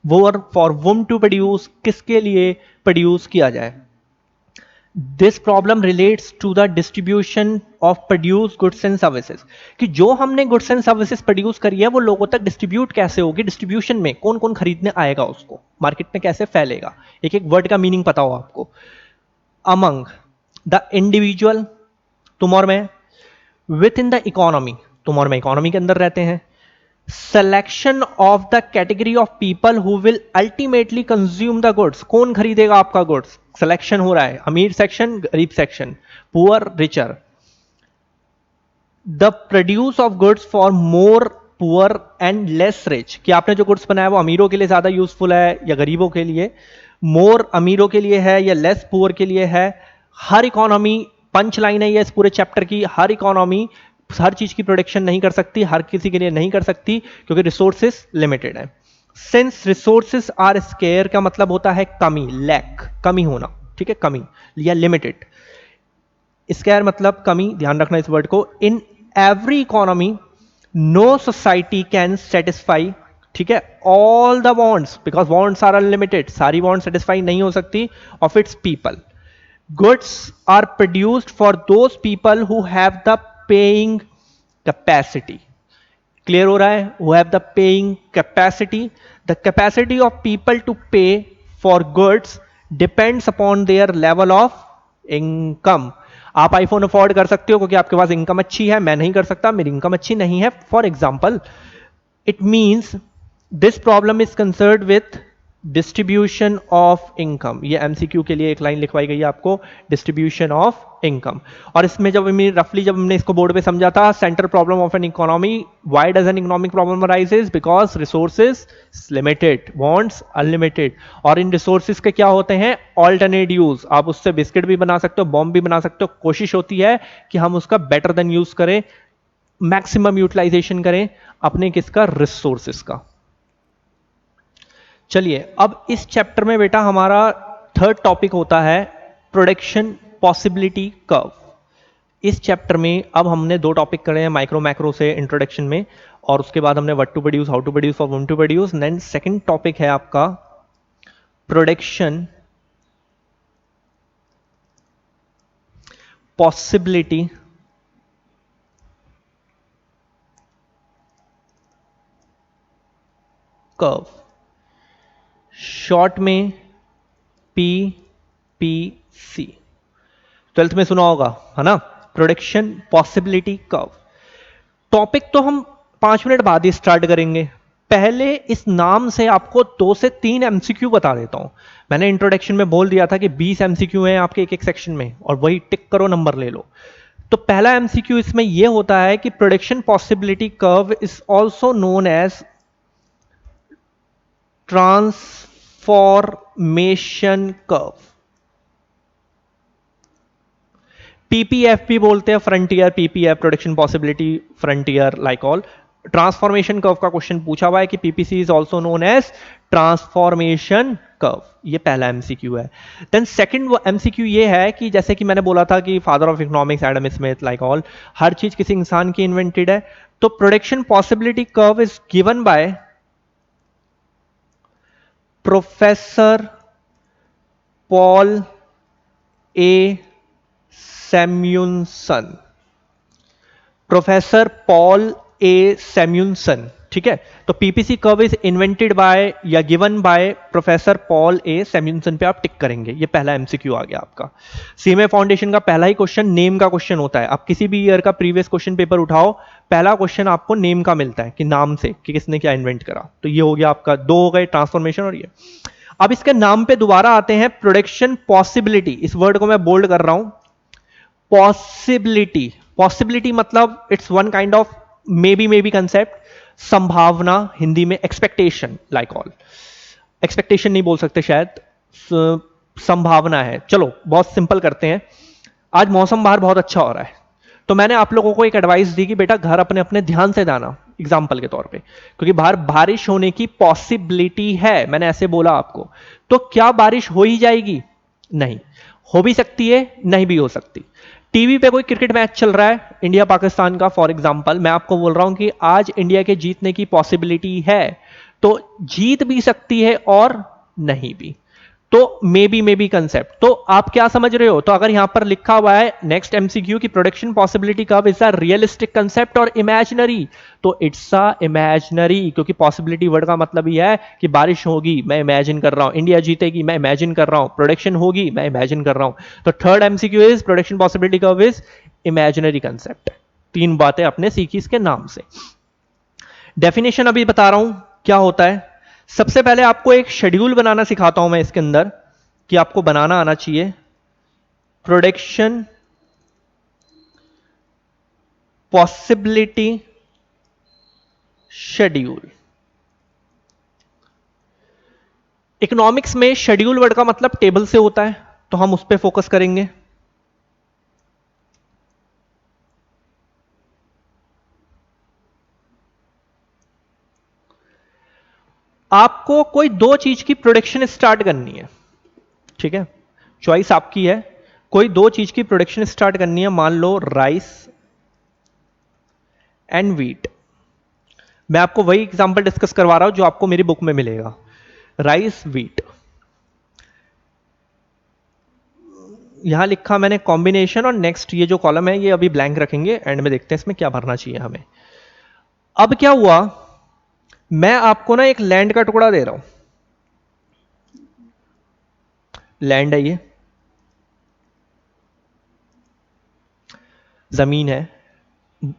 वो फॉर वुम टू प्रोड्यूस किसके लिए प्रोड्यूस किया जाए। This problem relates to the distribution of produce goods and services, कि जो हमने गुड्स एंड सर्विसेज प्रोड्यूस करी है वो लोगों तक डिस्ट्रीब्यूट कैसे होगी, डिस्ट्रीब्यूशन में कौन कौन खरीदने आएगा, उसको मार्केट में कैसे फैलेगा। एक एक वर्ड का मीनिंग पता हो आपको। अमंग द इंडिविजुअल, तुम और मैं, विथ इन द इकोनॉमी, तुम और मैं इकोनॉमी के अंदर रहते हैं, selection of the category of people who will ultimately consume the goods, कौन खरीदेगा आपका गुड्स, सिलेक्शन हो रहा है, अमीर सेक्शन, गरीब section, poor, richer, the produce of goods for more poor and less rich, कि आपने जो गुड्स बनाया वो अमीरों के लिए ज्यादा यूजफुल है या गरीबों के लिए, मोर अमीरों के लिए है या लेस पुअर के लिए है। हर इकोनॉमी, पंच लाइन है ये इस पूरे चैप्टर की, हर इकोनॉमी हर चीज की प्रोडक्शन नहीं कर सकती, हर किसी के लिए नहीं कर सकती, क्योंकि रिसोर्सेस लिमिटेड है। सिंस रिसोर्सेस आर स्केयर का मतलब होता है कमी, लैक, कमी होना, ठीक है, कमी या लिमिटेड। स्केयर मतलब कमी, ध्यान रखना इस वर्ड को। In every economy no society can satisfy, ठीक है, all the wants, because wants are unlimited, सारी वांट सेटिस्फाई नहीं हो सकती, of its people. Goods are produced for those people who have the paying capacity. Clear हो रहा है? Who have the paying capacity. The capacity of people to pay for goods depends upon their level of income. आप iPhone afford कर सकते हो क्योंकि आपके पास income अच्छी है, मैं नहीं कर सकता, मेरी इनकम अच्छी नहीं है, for example. It means this problem is concern with distribution of income. ये एमसीक्यू के लिए एक लाइन लिखवाई गई है आपको, डिस्ट्रीब्यूशन ऑफ इनकम। और इसमें जब रफली जब हमने इसको बोर्ड पे समझा था, centre problem of an economy, why does an economic problem arises, because resources limited, wants unlimited. और इन रिसोर्सेज के क्या होते हैं, ऑल्टरनेट यूज, आप उससे बिस्किट भी बना सकते हो, बॉम्ब भी बना सकते हो। कोशिश होती है कि हम उसका बेटर देन यूज करें, मैक्सिमम यूटिलाइजेशन करें अपने किसका, रिसोर्सेज का। चलिए अब इस चैप्टर में बेटा हमारा थर्ड टॉपिक होता है प्रोडक्शन पॉसिबिलिटी कर्व। इस चैप्टर में अब हमने दो टॉपिक करे हैं माइक्रो मैक्रो से इंट्रोडक्शन में, और उसके बाद हमने what to produce, how to produce और when to produce. Then second topic है आपका प्रोडक्शन पॉसिबिलिटी कर्व, शॉर्ट में पीपीसी। ट्वेल्थ में सुना होगा, है ना, प्रोडक्शन पॉसिबिलिटी कर्व। टॉपिक तो हम 5 मिनट बाद ही स्टार्ट करेंगे, पहले इस नाम से आपको 2 से 3 एमसीक्यू बता देता हूं। मैंने इंट्रोडक्शन में बोल दिया था कि 20 एमसीक्यू हैं आपके एक एक सेक्शन में, और वही टिक करो, नंबर ले लो। तो पहला एमसीक्यू इसमें यह होता है कि production possibility curve is also known as transformation curve. PPF भी बोलते हैं, frontier, PPF production possibility frontier, like all. Transformation curve का क्वेश्चन पूछा हुआ है कि PPC is also known as transformation curve. ये पहला एमसीक्यू है। देन सेकंड एमसीक्यू ये है कि जैसे कि मैंने बोला था कि father of economics Adam Smith, like all, हर चीज किसी इंसान की इन्वेंटेड है। तो production possibility curve is given by professor Paul A Samuelson. Professor Paul A Samuelson, ठीक है। तो PPC curve is invented by या given by professor Paul A Samuelson पे आप टिक करेंगे। ये पहला एमसीक्यू आ गया आपका। सीएमए फाउंडेशन का पहला ही क्वेश्चन नेम का क्वेश्चन होता है। आप किसी भी ईयर का प्रीवियस क्वेश्चन पेपर उठाओ, पहला क्वेश्चन आपको नेम का मिलता है कि नाम से कि किसने क्या इन्वेंट करा। तो ये हो गया आपका, दो हो गए ट्रांसफॉर्मेशन और ये। अब इसके नाम पे दोबारा आते हैं, प्रोडक्शन पॉसिबिलिटी। इस वर्ड को मैं बोल्ड कर रहा हूं, पॉसिबिलिटी। पॉसिबिलिटी मतलब it's one kind of may be concept, संभावना, हिंदी में एक्सपेक्टेशन, लाइक ऑल। एक्सपेक्टेशन नहीं बोल सकते शायद, संभावना है। चलो बहुत सिंपल करते हैं। आज मौसम बाहर बहुत अच्छा हो रहा है, तो मैंने आप लोगों को एक एडवाइस दी कि बेटा घर अपने अपने ध्यान से जाना, एग्जाम्पल के तौर पे, क्योंकि बाहर बारिश होने की पॉसिबिलिटी है, मैंने ऐसे बोला आपको। तो क्या बारिश हो ही जाएगी? नहीं, हो भी सकती है, नहीं भी हो सकती। टीवी पे कोई क्रिकेट मैच चल रहा है इंडिया पाकिस्तान का, फॉर एग्जांपल मैं आपको बोल रहा हूं कि आज इंडिया के जीतने की पॉसिबिलिटी है, तो जीत भी सकती है और नहीं भी। तो मे बी कंसेप्ट। तो आप क्या समझ रहे हो? तो अगर यहां पर लिखा हुआ है नेक्स्ट एमसीक्यू की production possibility curve is a realistic concept और इमेजिनरी, तो इट्स अ इमेजिनरी, क्योंकि पॉसिबिलिटी वर्ड का मतलब ही है कि बारिश होगी, मैं इमेजिन कर रहा हूं, इंडिया जीतेगी, मैं इमेजिन कर रहा हूं, प्रोडक्शन होगी, मैं इमेजिन कर रहा हूं। तो third MCQ is production possibility curve is imaginary concept. तीन बातें आपने सीखी इसके नाम से। डेफिनेशन अभी बता रहा हूं क्या होता है। सबसे पहले आपको एक शेड्यूल बनाना सिखाता हूं मैं इसके अंदर, कि आपको बनाना आना चाहिए। Production possibility schedule. इकोनॉमिक्स में शेड्यूल वर्ड का मतलब टेबल से होता है, तो हम उस पर फोकस करेंगे। आपको कोई दो चीज की प्रोडक्शन स्टार्ट करनी है, ठीक है, चॉइस आपकी है। कोई दो चीज की प्रोडक्शन स्टार्ट करनी है, मान लो राइस एंड व्हीट। मैं आपको वही एग्जांपल डिस्कस करवा रहा हूं जो आपको मेरी बुक में मिलेगा, राइस व्हीट। यहां लिखा मैंने कॉम्बिनेशन, और नेक्स्ट ये जो कॉलम है ये अभी ब्लैंक रखेंगे, एंड में देखते हैं इसमें क्या भरना चाहिए हमें। अब क्या हुआ, मैं आपको ना एक लैंड का टुकड़ा दे रहा हूं, लैंड है ये, जमीन है।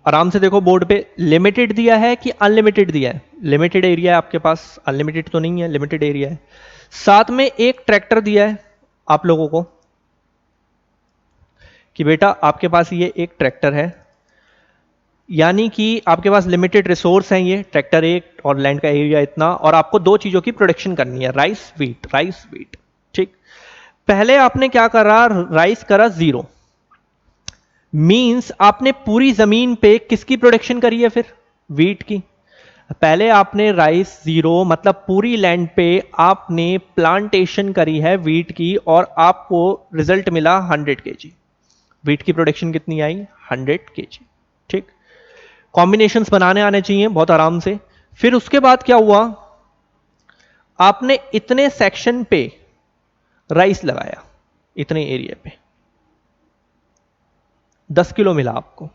आराम से देखो बोर्ड पे, लिमिटेड दिया है कि अनलिमिटेड दिया है? लिमिटेड एरिया है आपके पास, अनलिमिटेड तो नहीं है, लिमिटेड एरिया है। साथ में एक ट्रैक्टर दिया है आप लोगों को कि बेटा आपके पास ये एक ट्रैक्टर है, यानी कि आपके पास लिमिटेड रिसोर्स हैं, ये ट्रैक्टर एक और लैंड का एरिया इतना, और आपको दो चीजों की प्रोडक्शन करनी है, राइस व्हीट, राइस व्हीट। ठीक, पहले आपने क्या करा, राइस करा 0, मींस आपने पूरी जमीन पे किसकी प्रोडक्शन करी है फिर? व्हीट की। पहले आपने राइस 0 मतलब पूरी लैंड पे आपने प्लांटेशन करी है व्हीट की, और आपको रिजल्ट मिला 100 kg। व्हीट की प्रोडक्शन कितनी आई? 100 kg। ठीक, कॉम्बिनेशंस बनाने आने चाहिए बहुत आराम से। फिर उसके बाद क्या हुआ, आपने इतने सेक्शन पे राइस लगाया, इतने एरिया पे 10 किलो मिला आपको।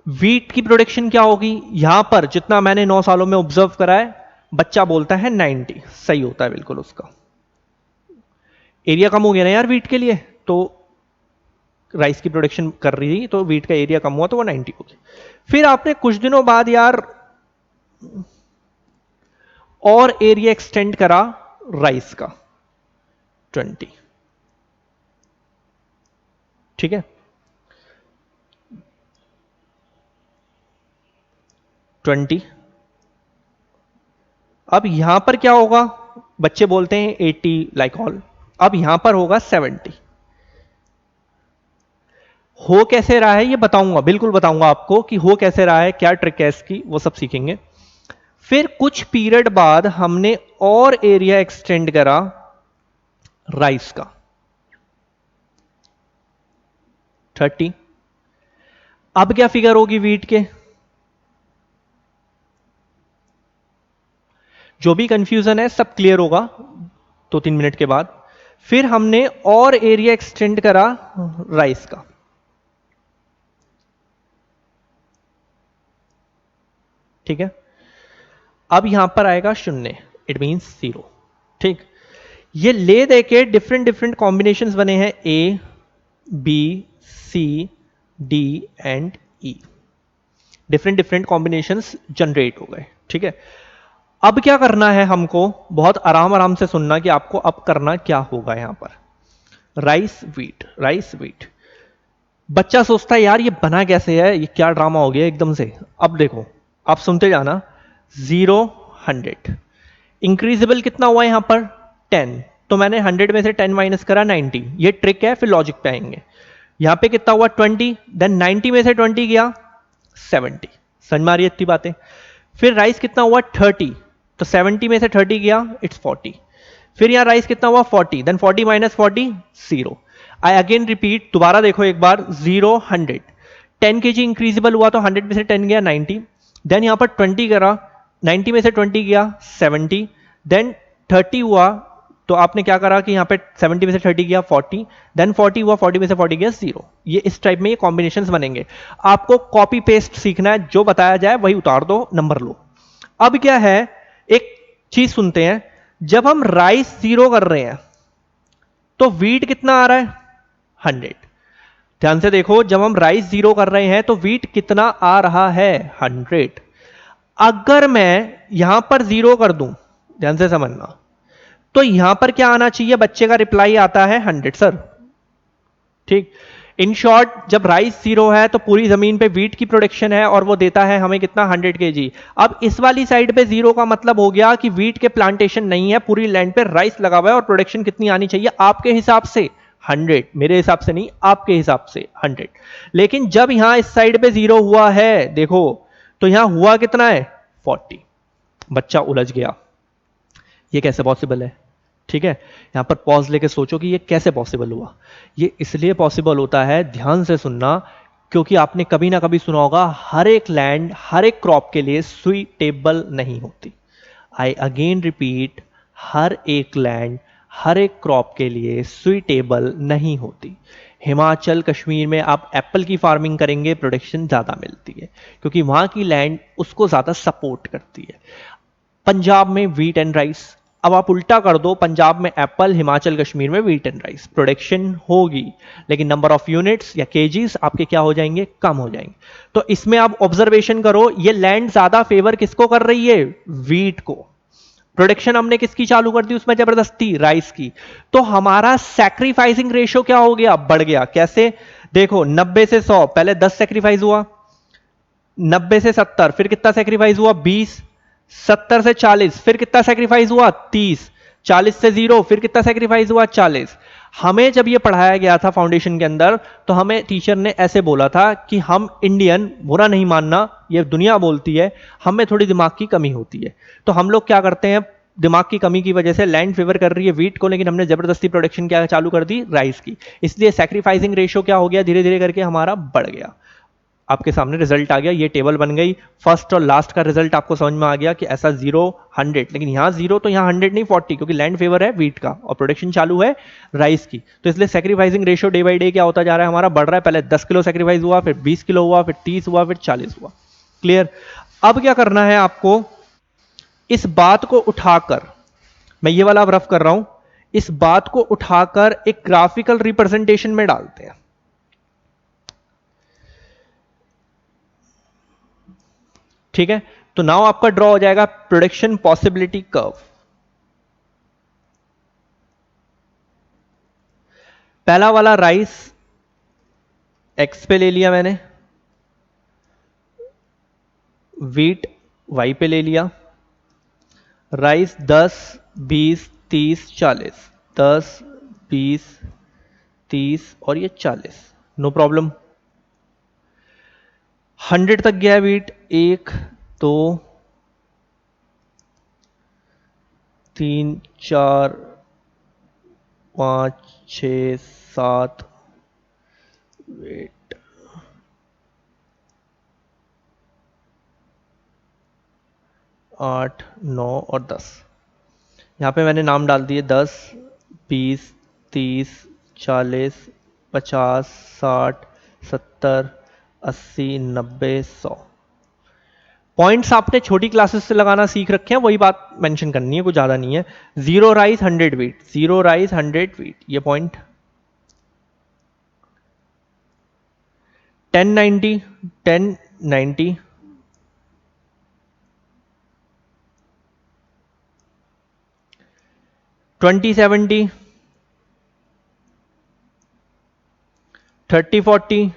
व्हीट की प्रोडक्शन क्या होगी? यहां पर जितना मैंने 9 सालों में ऑब्जर्व करा है, बच्चा बोलता है 90, सही होता है बिल्कुल उसका। एरिया कम हो गया ना यार व्हीट के लिए, तो राइस की प्रोडक्शन कर रही थी तो व्हीट का एरिया कम हुआ तो वो 90 हो गया। फिर आपने कुछ दिनों बाद यार और एरिया एक्सटेंड करा राइस का 20, ठीक है, 20। अब यहां पर क्या होगा, बच्चे बोलते हैं 80 लाइक ऑल, अब यहां पर होगा 70। हो कैसे रहा है ये बताऊंगा, बिल्कुल बताऊंगा आपको कि हो कैसे रहा है, क्या ट्रिक है इसकी, वो सब सीखेंगे। फिर कुछ पीरियड बाद हमने और एरिया एक्सटेंड करा राइस का 30। अब क्या फिगर होगी व्हीट के? जो भी कंफ्यूजन है सब क्लियर होगा 2-3 मिनट के बाद। फिर हमने और एरिया एक्सटेंड करा राइस का, ठीक है, अब यहां पर आएगा शून्य, इट मीन्स 0। ठीक, ये ले दे के डिफरेंट डिफरेंट कॉम्बिनेशंस बने हैं, A B C D and E, different different combinations generate हो गए। ठीक है, अब क्या करना है हमको, बहुत आराम आराम से सुनना कि आपको अब करना क्या होगा। यहां पर राइस व्हीट, राइस व्हीट, बच्चा सोचता है यार ये बना कैसे है, ये क्या ड्रामा हो गया एकदम से। अब देखो, आप सुनते जाना, 0 100, इंक्रीजेबल कितना हुआ यहां पर 10, तो मैंने 100 में से 10 माइनस करा 90। ये ट्रिक है, फिर लॉजिक पे आएंगे। यहां पे कितना हुआ 20, देन 90 में से 20 गया 70, समझ में आ रही है इतनी बातें। फिर राइस कितना हुआ 30, तो 70 में से 30 गया इट्स 40। फिर यहां राइस कितना हुआ 40, then 40 minus 40 0। I again repeat, दोबारा देखो एक बार, 0 100, 10 kg इंक्रीजेबल हुआ तो 100 में से 10 गया 90, देन यहां पर 20 करा, 90 में से 20 गया 70, देन 30 हुआ तो आपने क्या करा कि यहां पे 70 में से 30 गया 40, देन 40 हुआ, 40 में से 40 गया 0। ये इस टाइप में ये कॉम्बिनेशंस बनेंगे। आपको कॉपी पेस्ट सीखना है, जो बताया जाए वही उतार दो, नंबर लो। अब क्या है, एक चीज सुनते हैं, जब हम राइस 0 कर रहे हैं तो वीट कितना आ रहा है 100। ध्यान से देखो, जब हम राइस 0 कर रहे हैं तो वीट कितना आ रहा है 100। अगर मैं यहां पर 0 कर दूं, ध्यान से समझना, तो यहां पर क्या आना चाहिए, बच्चे का रिप्लाई आता है 100 सर। ठीक, इन शॉर्ट, जब राइस 0 है तो पूरी जमीन पे वीट की प्रोडक्शन है और वो देता है हमें कितना 100 kg। अब इस वाली साइड पे 0 का मतलब हो गया कि वीट के प्लांटेशन नहीं है, पूरी लैंड पे राइस लगा हुआ है और प्रोडक्शन कितनी आनी चाहिए आपके हिसाब से 100, मेरे हिसाब से नहीं, आपके हिसाब से 100। लेकिन जब यहां इस साइड पे 0 हुआ है देखो, तो यहां हुआ कितना है 40। बच्चा उलझ गया, ये कैसे पॉसिबल है। ठीक है, यहां पर पॉज लेके सोचो कि ये कैसे पॉसिबल हुआ। ये इसलिए पॉसिबल होता है, ध्यान से सुनना, क्योंकि आपने कभी ना कभी सुना होगा, हर एक लैंड हर एक क्रॉप के लिए सुइटेबल नहीं होती। आई अगेन रिपीट, हर एक लैंड हर एक क्रॉप के लिए सुइटेबल नहीं होती। हिमाचल कश्मीर में आप एप्पल की फार्मिंग करेंगे, प्रोडक्शन ज्यादा मिलती है क्योंकि वहां की लैंड उसको ज्यादा सपोर्ट करती है। पंजाब में व्हीट एंड राइस, अब आप उल्टा कर दो, पंजाब में एप्पल, हिमाचल कश्मीर में व्हीट एंड राइस, प्रोडक्शन होगी लेकिन नंबर ऑफ यूनिट्स या केजीज आपके क्या हो जाएंगे, कम हो जाएंगे। तो इसमें आप ऑब्जर्वेशन करो, ये लैंड ज्यादा फेवर किसको कर रही है, व्हीट को। प्रोडक्शन हमने किसकी चालू कर दी उसमें जबरदस्ती, राइस की। तो हमारा सैक्रिफाइसिंग रेशियो क्या हो गया, बढ़ गया। कैसे, देखो 90 से 100, पहले 10 सैक्रिफाइस हुआ, 90 से 70 फिर कितना सैक्रिफाइस हुआ 20, 70 से 40 फिर कितना सैक्रिफाइस हुआ 30, 40 से 0 फिर कितना सैक्रिफाइस हुआ 40। हमें जब ये पढ़ाया गया था फाउंडेशन के अंदर, तो हमें टीचर ने ऐसे बोला था कि हम इंडियन, बुरा नहीं मानना, ये दुनिया बोलती है, हमें थोड़ी दिमाग की कमी होती है। तो हम लोग क्या करते हैं, दिमाग की कमी की वजह से लैंड फेवर कर रही है वीट को, लेकिन हमने जबरदस्ती प्रोडक्शन क्या चालू कर दी, राइस की। इसलिए सैक्रिफाइसिंग रेशियो क्या हो गया, धीरे धीरे करके हमारा बढ़ गया। आपके सामने रिजल्ट आ गया, ये टेबल बन गई, फर्स्ट और लास्ट का रिजल्ट आपको समझ में आ गया कि ऐसा 0 100, लेकिन यहां 0 तो यहां 100 नहीं 40, क्योंकि लैंड फेवर है वीट का और प्रोडक्शन चालू है राइस की। तो इसलिए sacrificing ratio day by day क्या होता जा रहा है, हमारा बढ़ रहा है। पहले 10 किलो सैक्रिफाइस हुआ, फिर 20 किलो हुआ, फिर 30 हुआ, फिर 40 हुआ। क्लियर। अब क्या करना है आपको, इस बात को उठाकर, मैं ये वाला अब रफ कर रहा हूं, इस बात को उठाकर एक ग्राफिकल रिप्रेजेंटेशन में डालते हैं। ठीक है, तो नाउ आपका ड्रॉ हो जाएगा प्रोडक्शन पॉसिबिलिटी कर्व। पहला वाला राइस एक्स पे ले लिया मैंने, वीट वाई पे ले लिया, राइस 10 20 30 40, 10 20 30 और ये 40, नो प्रॉब्लम। 100 तक गया है वीट, 1 2 3 4 5 6 7, वेट 8 9 और 10। यहाँ पे मैंने नाम डाल दिए 10 20 30 40 50 60 70 80 90 100। पॉइंट्स आपने छोटी क्लासेस से लगाना सीख रखे हैं, वही बात मेंशन करनी है, कुछ ज्यादा नहीं है। 0 राइस 100 वीट, 0 राइस 100 वीट, ये पॉइंट। 1090, 1090, 2070, 3040,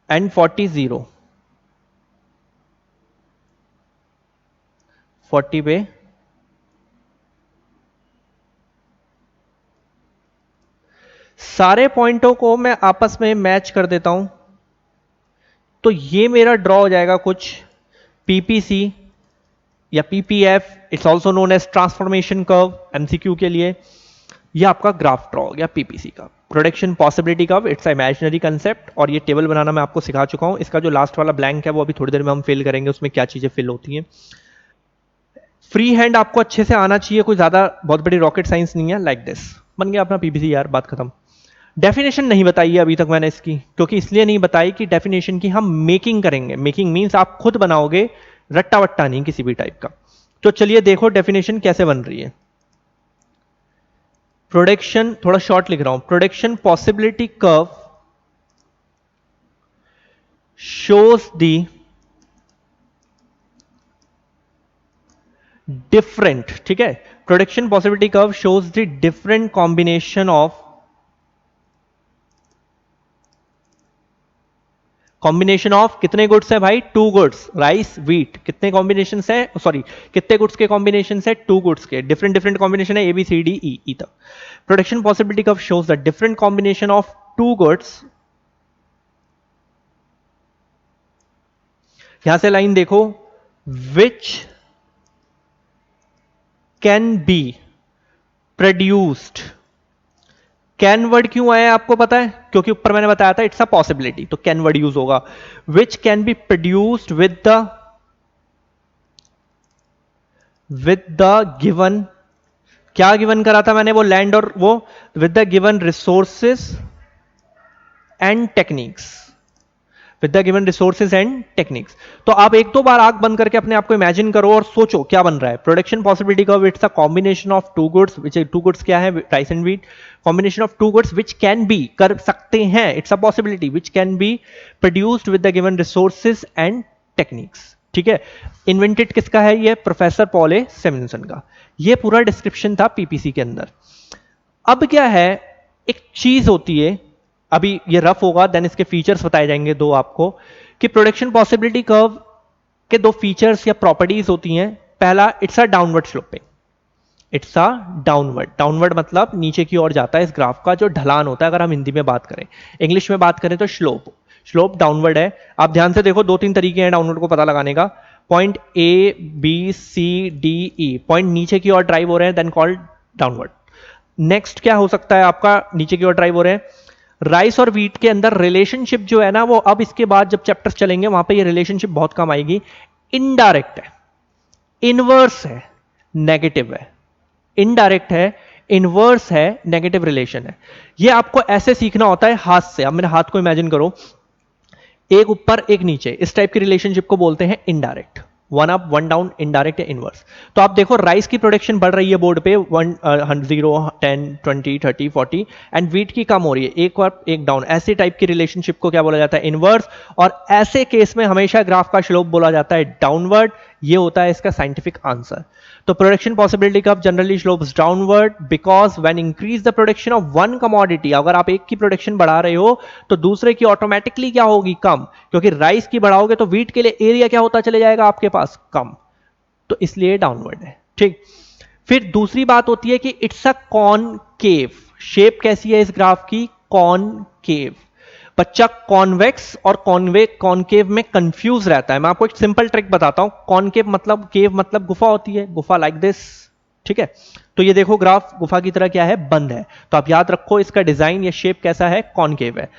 एंड 40 40 पे सारे पॉइंटों को मैं आपस में मैच कर देता हूं, तो ये मेरा ड्रॉ हो जाएगा कुछ पीपीसी या PPF, it's also known as transformation curve, MCQ के लिए। ये आपका ग्राफ ड्रॉ हो गया पीपीसी का। Production possibility curve, it's imaginary concept, और ये टेबल बनाना मैं आपको सिखा चुका हूं। इसका जो लास्ट वाला ब्लैंक है वो अभी थोड़ी देर में हम फिल करेंगे, उसमें क्या चीजें फिल होती हैं। फ्री हैंड आपको अच्छे से आना चाहिए, कोई ज्यादा बहुत बड़ी रॉकेट साइंस नहीं है। लाइक दिस बन गया अपना पीपीसी यार, बात खत्म। डेफिनेशन नहीं बताई है अभी तक मैंने इसकी, क्योंकि इसलिए नहीं बताई कि डेफिनेशन की हम मेकिंग करेंगे। मेकिंग मींस आप खुद बनाओगे, रट्टा वट्टा नहीं किसी भी टाइप का। तो चलिए देखो डेफिनेशन कैसे बन रही है। प्रोडक्शन, थोड़ा शॉर्ट लिख रहा हूं, production possibility curve shows the different, ठीक है, production possibility curve shows the different combination of, combination of कितने गुड्स है भाई, 2 गुड्स, राइस व्हीट, कितने कॉम्बिनेशन है, सॉरी कितने गुड्स के कॉम्बिनेशन है, 2 गुड्स के, डिफरेंट डिफरेंट कॉम्बिनेशन है, ए बी सी डी ई, ई तक। Production possibility curve shows the different combination of 2 goods, यहां से लाइन देखो, विच can be produced. Can word क्यों आया आपको पता है, क्योंकि ऊपर मैंने बताया था इट्स अ पॉसिबिलिटी, तो कैन वर्ड यूज होगा। विच can be produced with the given, क्या गिवन करा था मैंने, वो लैंड और वो, with the given resources and techniques, with the given resources and techniques. तो आप एक दो बार आंख बंद करके अपने आप को इमेजिन करो और सोचो क्या बन रहा है। Production possibility curve, it's a combination of 2 goods, which 2 goods क्या है, rice and wheat, combination of 2 goods which can B, कर सकते हैं, it's a possibility, which can be produced with the given resources and techniques. ठीक है, invented किसका है, ये प्रोफेसर पॉल ए सेमिनसन का। ये पूरा डिस्क्रिप्शन था पीपीसी के अंदर। अब क्या है, एक चीज होती है, अभी ये रफ होगा, देन इसके फीचर्स बताए जाएंगे दो आपको, कि प्रोडक्शन पॉसिबिलिटी कर्व के दो फीचर्स या प्रॉपर्टीज होती हैं। पहला, it's a downward sloping, it's a downward, downward मतलब नीचे की ओर जाता है इस ग्राफ का जो ढलान होता है, अगर हम हिंदी में बात करें। इंग्लिश में बात करें तो स्लोप, स्लोप डाउनवर्ड है। आप ध्यान से देखो, 2-3 तरीके हैं डाउनवर्ड को पता लगाने का। Point A B C D E, point नीचे की ओर ड्राइव हो रहे हैं, देन कॉल्ड डाउनवर्ड। नेक्स्ट क्या हो सकता है आपका, नीचे की ओर ड्राइव हो रहे हैं। राइस और व्हीट के अंदर रिलेशनशिप जो है ना, वो अब इसके बाद जब चैप्टर्स चलेंगे वहां पे ये रिलेशनशिप बहुत कम आएगी। इनडायरेक्ट है, इनवर्स है, नेगेटिव है, इनडायरेक्ट है, इनवर्स है, नेगेटिव रिलेशन है। ये आपको ऐसे सीखना होता है हाथ से। अब मेरे हाथ को इमेजिन करो, एक ऊपर एक नीचे, इस टाइप की रिलेशनशिप को बोलते हैं इनडायरेक्ट। 1 अप 1 डाउन, इनडायरेक्ट या इनवर्स। तो आप देखो राइस की प्रोडक्शन बढ़ रही है बोर्ड पे 0, 10, 20, 30, 40, एंड व्हीट की कम हो रही है, एक अप एक डाउन। ऐसे टाइप की रिलेशनशिप को क्या बोला जाता है, इनवर्स। और ऐसे केस में हमेशा ग्राफ का स्लोप बोला जाता है डाउनवर्ड। ये होता है इसका साइंटिफिक आंसर। तो production possibility curve generally slopes downward because when increase the production of one commodity, अगर आप एक की प्रोडक्शन बढ़ा रहे हो तो दूसरे की ऑटोमेटिकली क्या होगी, कम, क्योंकि राइस की बढ़ाओगे तो व्हीट के लिए एरिया क्या होता चले जाएगा आपके पास, कम। तो इसलिए डाउनवर्ड है। ठीक, फिर दूसरी बात होती है कि इट्स अ कॉनकेव, शेप कैसी है इस ग्राफ की, कॉनकेव। बच्चा कॉन्वेक्स और कॉनकेव में कंफ्यूज रहता है। मैं आपको एक सिंपल ट्रिक बताता हूं। कॉनकेव मतलब, केव मतलब गुफा होती है, गुफा लाइक दिस, ठीक है। तो ये देखो ग्राफ गुफा की तरह क्या है, बंद है। तो आप याद रखो इसका डिजाइन या शेप कैसा है, कॉनकेव है।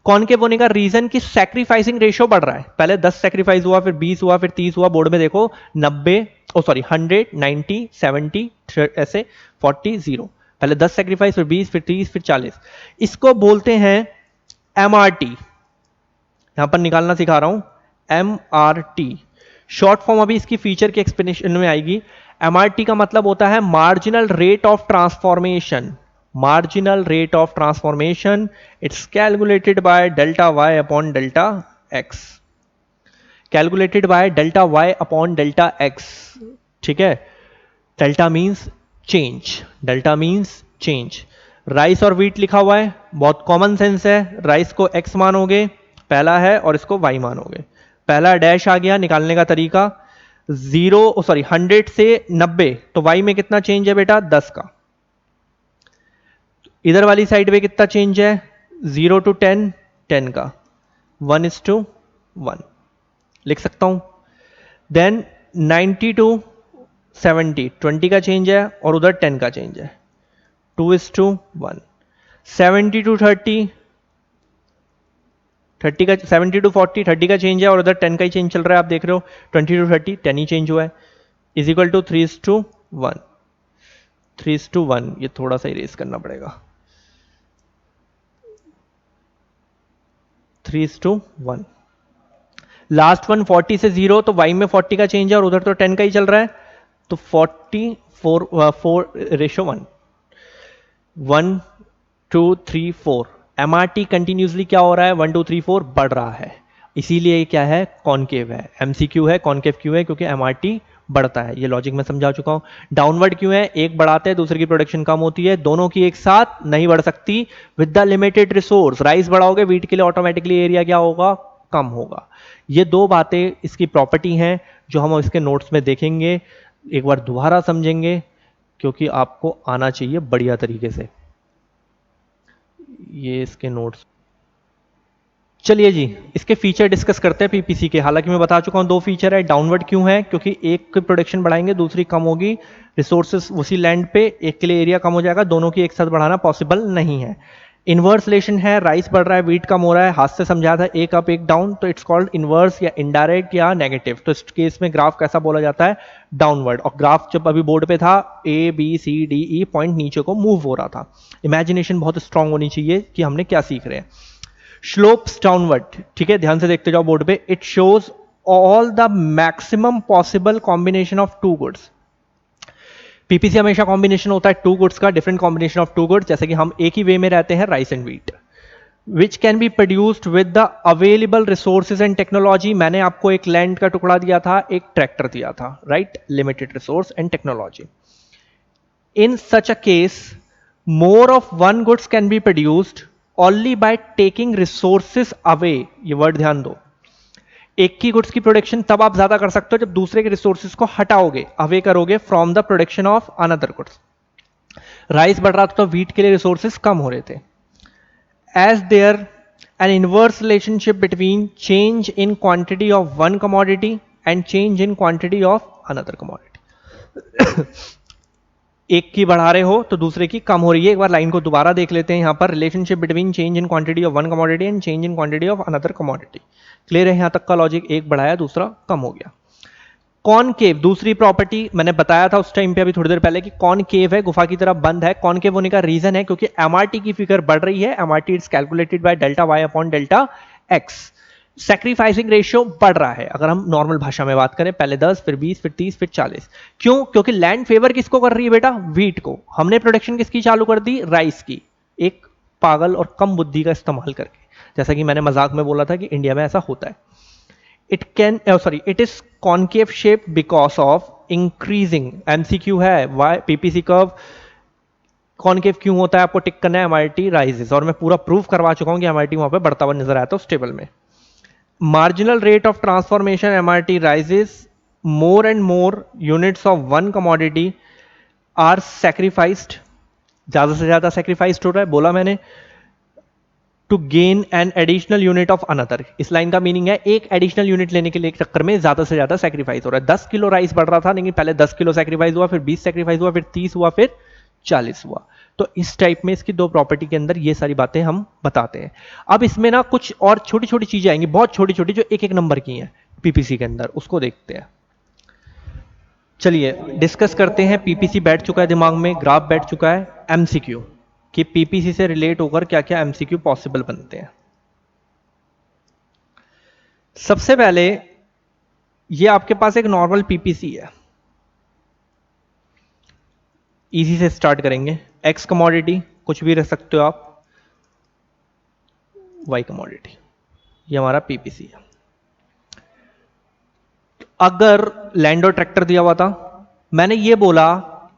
कॉनकेव होने का रीजन कि सैक्रिफाइसिंग रेशियो बढ़ रहा है। पहले 10 सैक्रिफाइस हुआ, फिर 20 हुआ, फिर 30 हुआ। बोर्ड में देखो 90, 100, 90, 70, ऐसे 40, 0। पहले 10 सैक्रिफाइस, फिर 20, फिर 30, फिर 40। इसको बोलते हैं एमआरटी, यहां पर निकालना सिखा रहा हूं, MRT। शॉर्ट फॉर्म अभी इसकी फीचर के एक्सप्लेनेशन में आएगी। MRT का मतलब होता है marginal rate of transformation. Marginal rate of transformation, it's calculated by delta Y upon delta X. Calculated by delta Y upon delta X, ठीक है। Delta means change, delta means change. Rice और wheat लिखा हुआ है, बहुत common sense है। Rice को X मानोगे, पहला है, और इसको वाई मानोगे। पहला डैश आ गया, निकालने का तरीका 100 से 90, तो वाई में कितना चेंज है बेटा, 10 का। इधर वाली साइड में कितना चेंज है, 0 to 10, 10 का। 1:1 लिख सकता हूं। देन 90 to 70, 20 का चेंज है, और उधर 10 का चेंज है, 2:1। 70 to 30, 30 का 70 to 40, 30 का चेंज है, और उधर 10 का ही चेंज चल रहा है, आप देख रहे हो। 20 to 30, 10 ही चेंज हुआ है, इज इक्वल टू 3:1। 3:1, ये थोड़ा सा इरेज करना पड़ेगा, 3:1। लास्ट वन 40 से 0, तो y में 40 का चेंज है, और उधर तो 10 का ही चल रहा है, तो 4:1। 1 2 3 4, MRT कंटिन्यूसली क्या हो रहा है, 1 2 3 4 बढ़ रहा है, इसीलिए ये क्या है, कॉनकेव है। MCQ है, कॉनकेव क्यों है, क्योंकि MRT बढ़ता है। ये लॉजिक मैं समझा चुका हूं। डाउनवर्ड क्यों है, एक बढ़ाते हैं, दूसरे की प्रोडक्शन कम होती है, दोनों की एक साथ नहीं बढ़ सकती with the limited resource. Rice बढ़ाओगे, व्हीट के लिए ऑटोमेटिकली एरिया क्या होगा, कम होगा। ये दो बातें इसकी प्रॉपर्टी हैं जो हम इसके नोट्स में देखेंगे, एक बार दोबारा समझेंगे, क्योंकि आपको आना चाहिए बढ़िया तरीके से। ये इसके नोट्स। चलिए जी, इसके फीचर डिस्कस करते हैं पीपीसी के। हालांकि मैं बता चुका हूं दो फीचर है। डाउनवर्ड क्यों है, क्योंकि एक की प्रोडक्शन बढ़ाएंगे, दूसरी कम होगी, रिसोर्सेस उसी लैंड पे, एक के लिए एरिया कम हो जाएगा, दोनों की एक साथ बढ़ाना पॉसिबल नहीं है। इनवर्स रिलेशन है, राइस बढ़ रहा है, व्हीट कम हो रहा है, हाथ से समझा था, एक अप एक डाउन, तो इट्स कॉल्ड इनवर्स या इनडायरेक्ट या नेगेटिव। तो इस केस में ग्राफ कैसा बोला जाता है, डाउनवर्ड। और ग्राफ जब अभी बोर्ड पे था, ABCDE पॉइंट नीचे को मूव हो रहा था। इमेजिनेशन बहुत स्ट्रांग होनी चाहिए कि हमने क्या सीख रहे हैं। स्लोप्स डाउनवर्ड, ठीक है, ध्यान से देखते जाओ बोर्ड पे। It shows all the maximum possible combination of two goods. PPC हमेशा कॉम्बिनेशन होता है टू गुड्स का, different combination of two goods, जैसे कि हम एक ही वे में रहते हैं, rice and wheat, which can be produced with the available resources and technology. मैंने आपको एक लैंड का टुकड़ा दिया था, एक ट्रैक्टर दिया था, right, limited resource and technology. In such a case, more of one goods can be produced only by taking resources away. ये वर्ड ध्यान दो। एक की गुड्स की प्रोडक्शन तब आप ज्यादा कर सकते हो जब दूसरे के रिसोर्सेज को हटाओगे, अवे करोगे from the production of another goods. Rice बढ़ रहा था तो व्हीट के लिए रिसोर्सेज कम हो रहे थे। As there an inverse relationship between change in quantity of one commodity and change in quantity of another commodity. एक की बढ़ा रहे हो तो दूसरे की कम हो रही है। एक बार लाइन को दोबारा देख लेते हैं यहां पर, relationship between change in quantity of one commodity and change in quantity of another commodity. Clear है यहां तक का लॉजिक, एक बढ़ाया दूसरा कम हो गया। कॉनकेव, दूसरी प्रॉपर्टी मैंने बताया था उस टाइम पे, अभी थोड़ी देर पहले, कि कॉनकेव है, गुफा की तरफ बंद है। कॉनकेव होने का रीजन है क्योंकि एमआरटी की फिगर बढ़ रही है। MRT is calculated by delta Y upon delta X. Sacrificing ratio बढ़ रहा है, अगर हम नॉर्मल भाषा में बात करें, पहले 10, फिर 20, फिर 30, फिर 40। क्यों, क्योंकि लैंड फेवर किसको कर रही है बेटा, व्हीट को। हमने प्रोडक्शन किसकी चालू कर दी, राइस की, एक पागल और कम बुद्धि का इस्तेमाल करके। जैसा कि मैंने मजाक में बोला था कि इंडिया में ऐसा होता है। it is concave shape because of increasing, MCQ है, why PPC कर्व कॉनकेव क्यों होता है, आपको टिक करना है, MRT राइजेस। और मैं पूरा प्रूफ करवा चुका हूं कि MRT वहां पे बढ़ता हुआ नजर आता है उस टेबल में। Marginal rate of transformation MRT rises, more and more units of one commodity are sacrificed, ज्यादा से ज्यादा सैक्रिफाइस्ड हो रहा है, बोला मैंने, to gain an additional unit of another. इस लाइन का मीनिंग है एक एडिशनल यूनिट लेने के लिए चक्कर में ज्यादा से ज्यादा सैक्रिफाइस हो रहा है। 10 किलो राइस बढ़ रहा था, लेकिन पहले 10 किलो सैक्रिफाइस हुआ, फिर 20 सैक्रिफाइस हुआ, फिर 30 हुआ, फिर 40 हुआ। तो इस टाइप में इसकी दो प्रॉपर्टी के अंदर ये सारी बातें हम बताते हैं। अब इसमें ना कुछ और छोटी छोटी चीजें आएंगी, बहुत छोटी छोटी, जो एक एक नंबर की हैं पीपीसी के अंदर, उसको देखते हैं। चलिए डिस्कस करते हैं। पीपीसी बैठ चुका है दिमाग में, ग्राफ बैठ चुका है, एमसीक्यू कि पीपीसी से रिलेट होकर क्या क्या एमसीक्यू पॉसिबल बनते हैं। सबसे पहले ये आपके पास एक नॉर्मल पीपीसी है, इजी से स्टार्ट करेंगे। एक्स कमोडिटी कुछ भी रख सकते हो आप, वाई कमोडिटी, ये हमारा पीपीसी है। अगर लैंड और ट्रैक्टर दिया हुआ था, मैंने ये बोला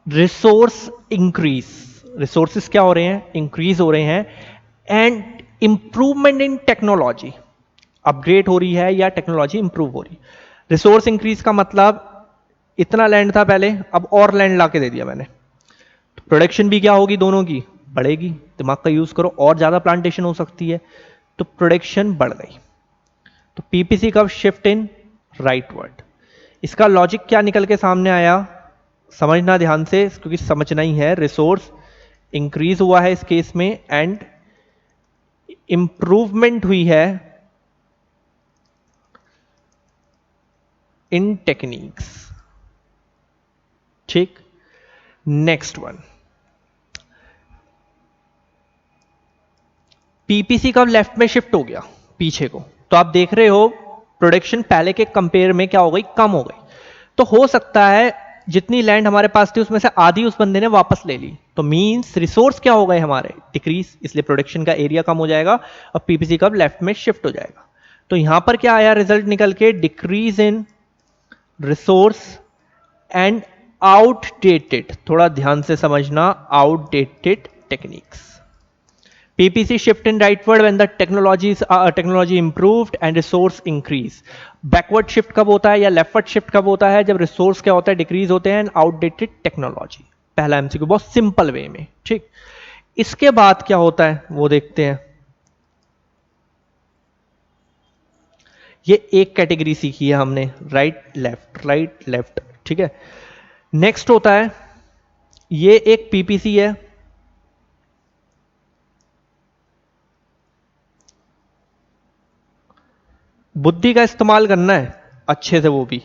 रिसोर्स इंक्रीज, रिसोर्सेस क्या हो रहे हैं, इंक्रीज हो रहे हैं, and improvement in technology, upgrade हो रही है या टेक्नोलॉजी इंप्रूव हो रही है। रिसोर्स इंक्रीज का मतलब इतना लैंड था पहले, अब और लैंड लाके दे दिया मैंने, तो प्रोडक्शन भी क्या होगी, दोनों की बढ़ेगी। दिमाग का यूज करो, और ज्यादा प्लांटेशन हो सकती है, तो प्रोडक्शन बढ़ गई। तो पीपीसी कब शिफ्ट इन राइट वर्ड। इसका लॉजिक क्या निकल के सामने आया, समझना ध्यान से, क्योंकि समझना ही है। रिसोर्स इंक्रीज हुआ है इस केस में, एंड इंप्रूवमेंट हुई है इन टेक्निक्स। ठीक, नेक्स्ट वन, पीपीसी कब लेफ्ट में शिफ्ट हो गया, पीछे को। तो आप देख रहे हो प्रोडक्शन पहले के कंपेयर में क्या हो गई, कम हो गई। तो हो सकता है जितनी लैंड हमारे पास थी उसमें से आधी उस बंदे ने वापस ले ली, तो मींस रिसोर्स क्या हो गए हमारे, डिक्रीज, इसलिए प्रोडक्शन का एरिया कम हो जाएगा और पीपीसी कब लेफ्ट में शिफ्ट हो जाएगा। तो यहां पर क्या आया रिजल्ट निकल के, decrease in resource and outdated, थोड़ा ध्यान से समझना, outdated techniques. PPC shift in rightward when the technology improved and resource increase. Backward shift कब होता है या leftward shift कब होता है, जब resource क्या होता है, decrease होते हैं, and outdated technology। पहला MCQ बहुत सिंपल वे में। ठीक, इसके बाद क्या होता है वो देखते हैं। ये एक कैटेगरी सीखी है हमने, राइट लेफ्ट। ठीक है, नेक्स्ट होता है, ये एक पीपीसी है, बुद्धि का इस्तेमाल करना है अच्छे से, वो भी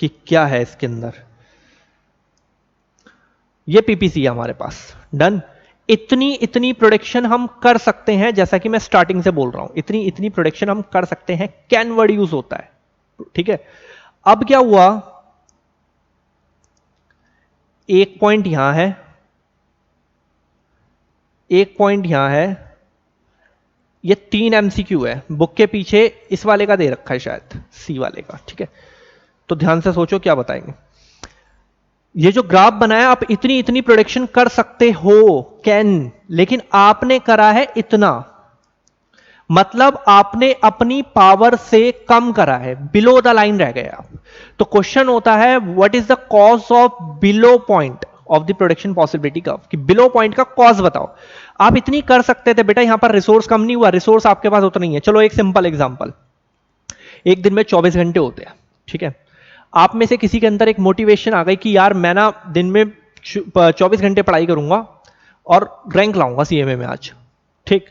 कि क्या है इसके अंदर। ये पीपीसी है हमारे पास, डन। इतनी प्रोडक्शन हम कर सकते हैं, जैसा कि मैं स्टार्टिंग से बोल रहा हूं, इतनी प्रोडक्शन हम कर सकते हैं, कैन वर्ड यूज होता है। ठीक है, अब क्या हुआ, एक पॉइंट यहां है, एक पॉइंट यहां है, ये 3 एमसीक्यू है बुक के पीछे, इस वाले का दे रखा है शायद, सी वाले का। ठीक है, तो ध्यान से सोचो क्या बताएंगे। ये जो ग्राफ बनाया, आप इतनी प्रोडक्शन कर सकते हो, कैन, लेकिन आपने करा है इतना, मतलब आपने अपनी पावर से कम करा है, बिलो द लाइन रह गए आप। तो क्वेश्चन होता है what is the cause of below point of the production possibility curve, कि बिलो पॉइंट का कॉज बताओ। आप इतनी कर सकते थे बेटा, यहां पर रिसोर्स कम नहीं हुआ, रिसोर्स आपके पास उतना ही है। चलो एक सिंपल एग्जांपल, एक दिन में 24 घंटे होते हैं। ठीक है, आप में से किसी के अंदर एक मोटिवेशन आ गई कि यार मैं ना दिन में 24 घंटे पढ़ाई करूंगा और रैंक लाऊंगा सीएमए में आज। ठीक,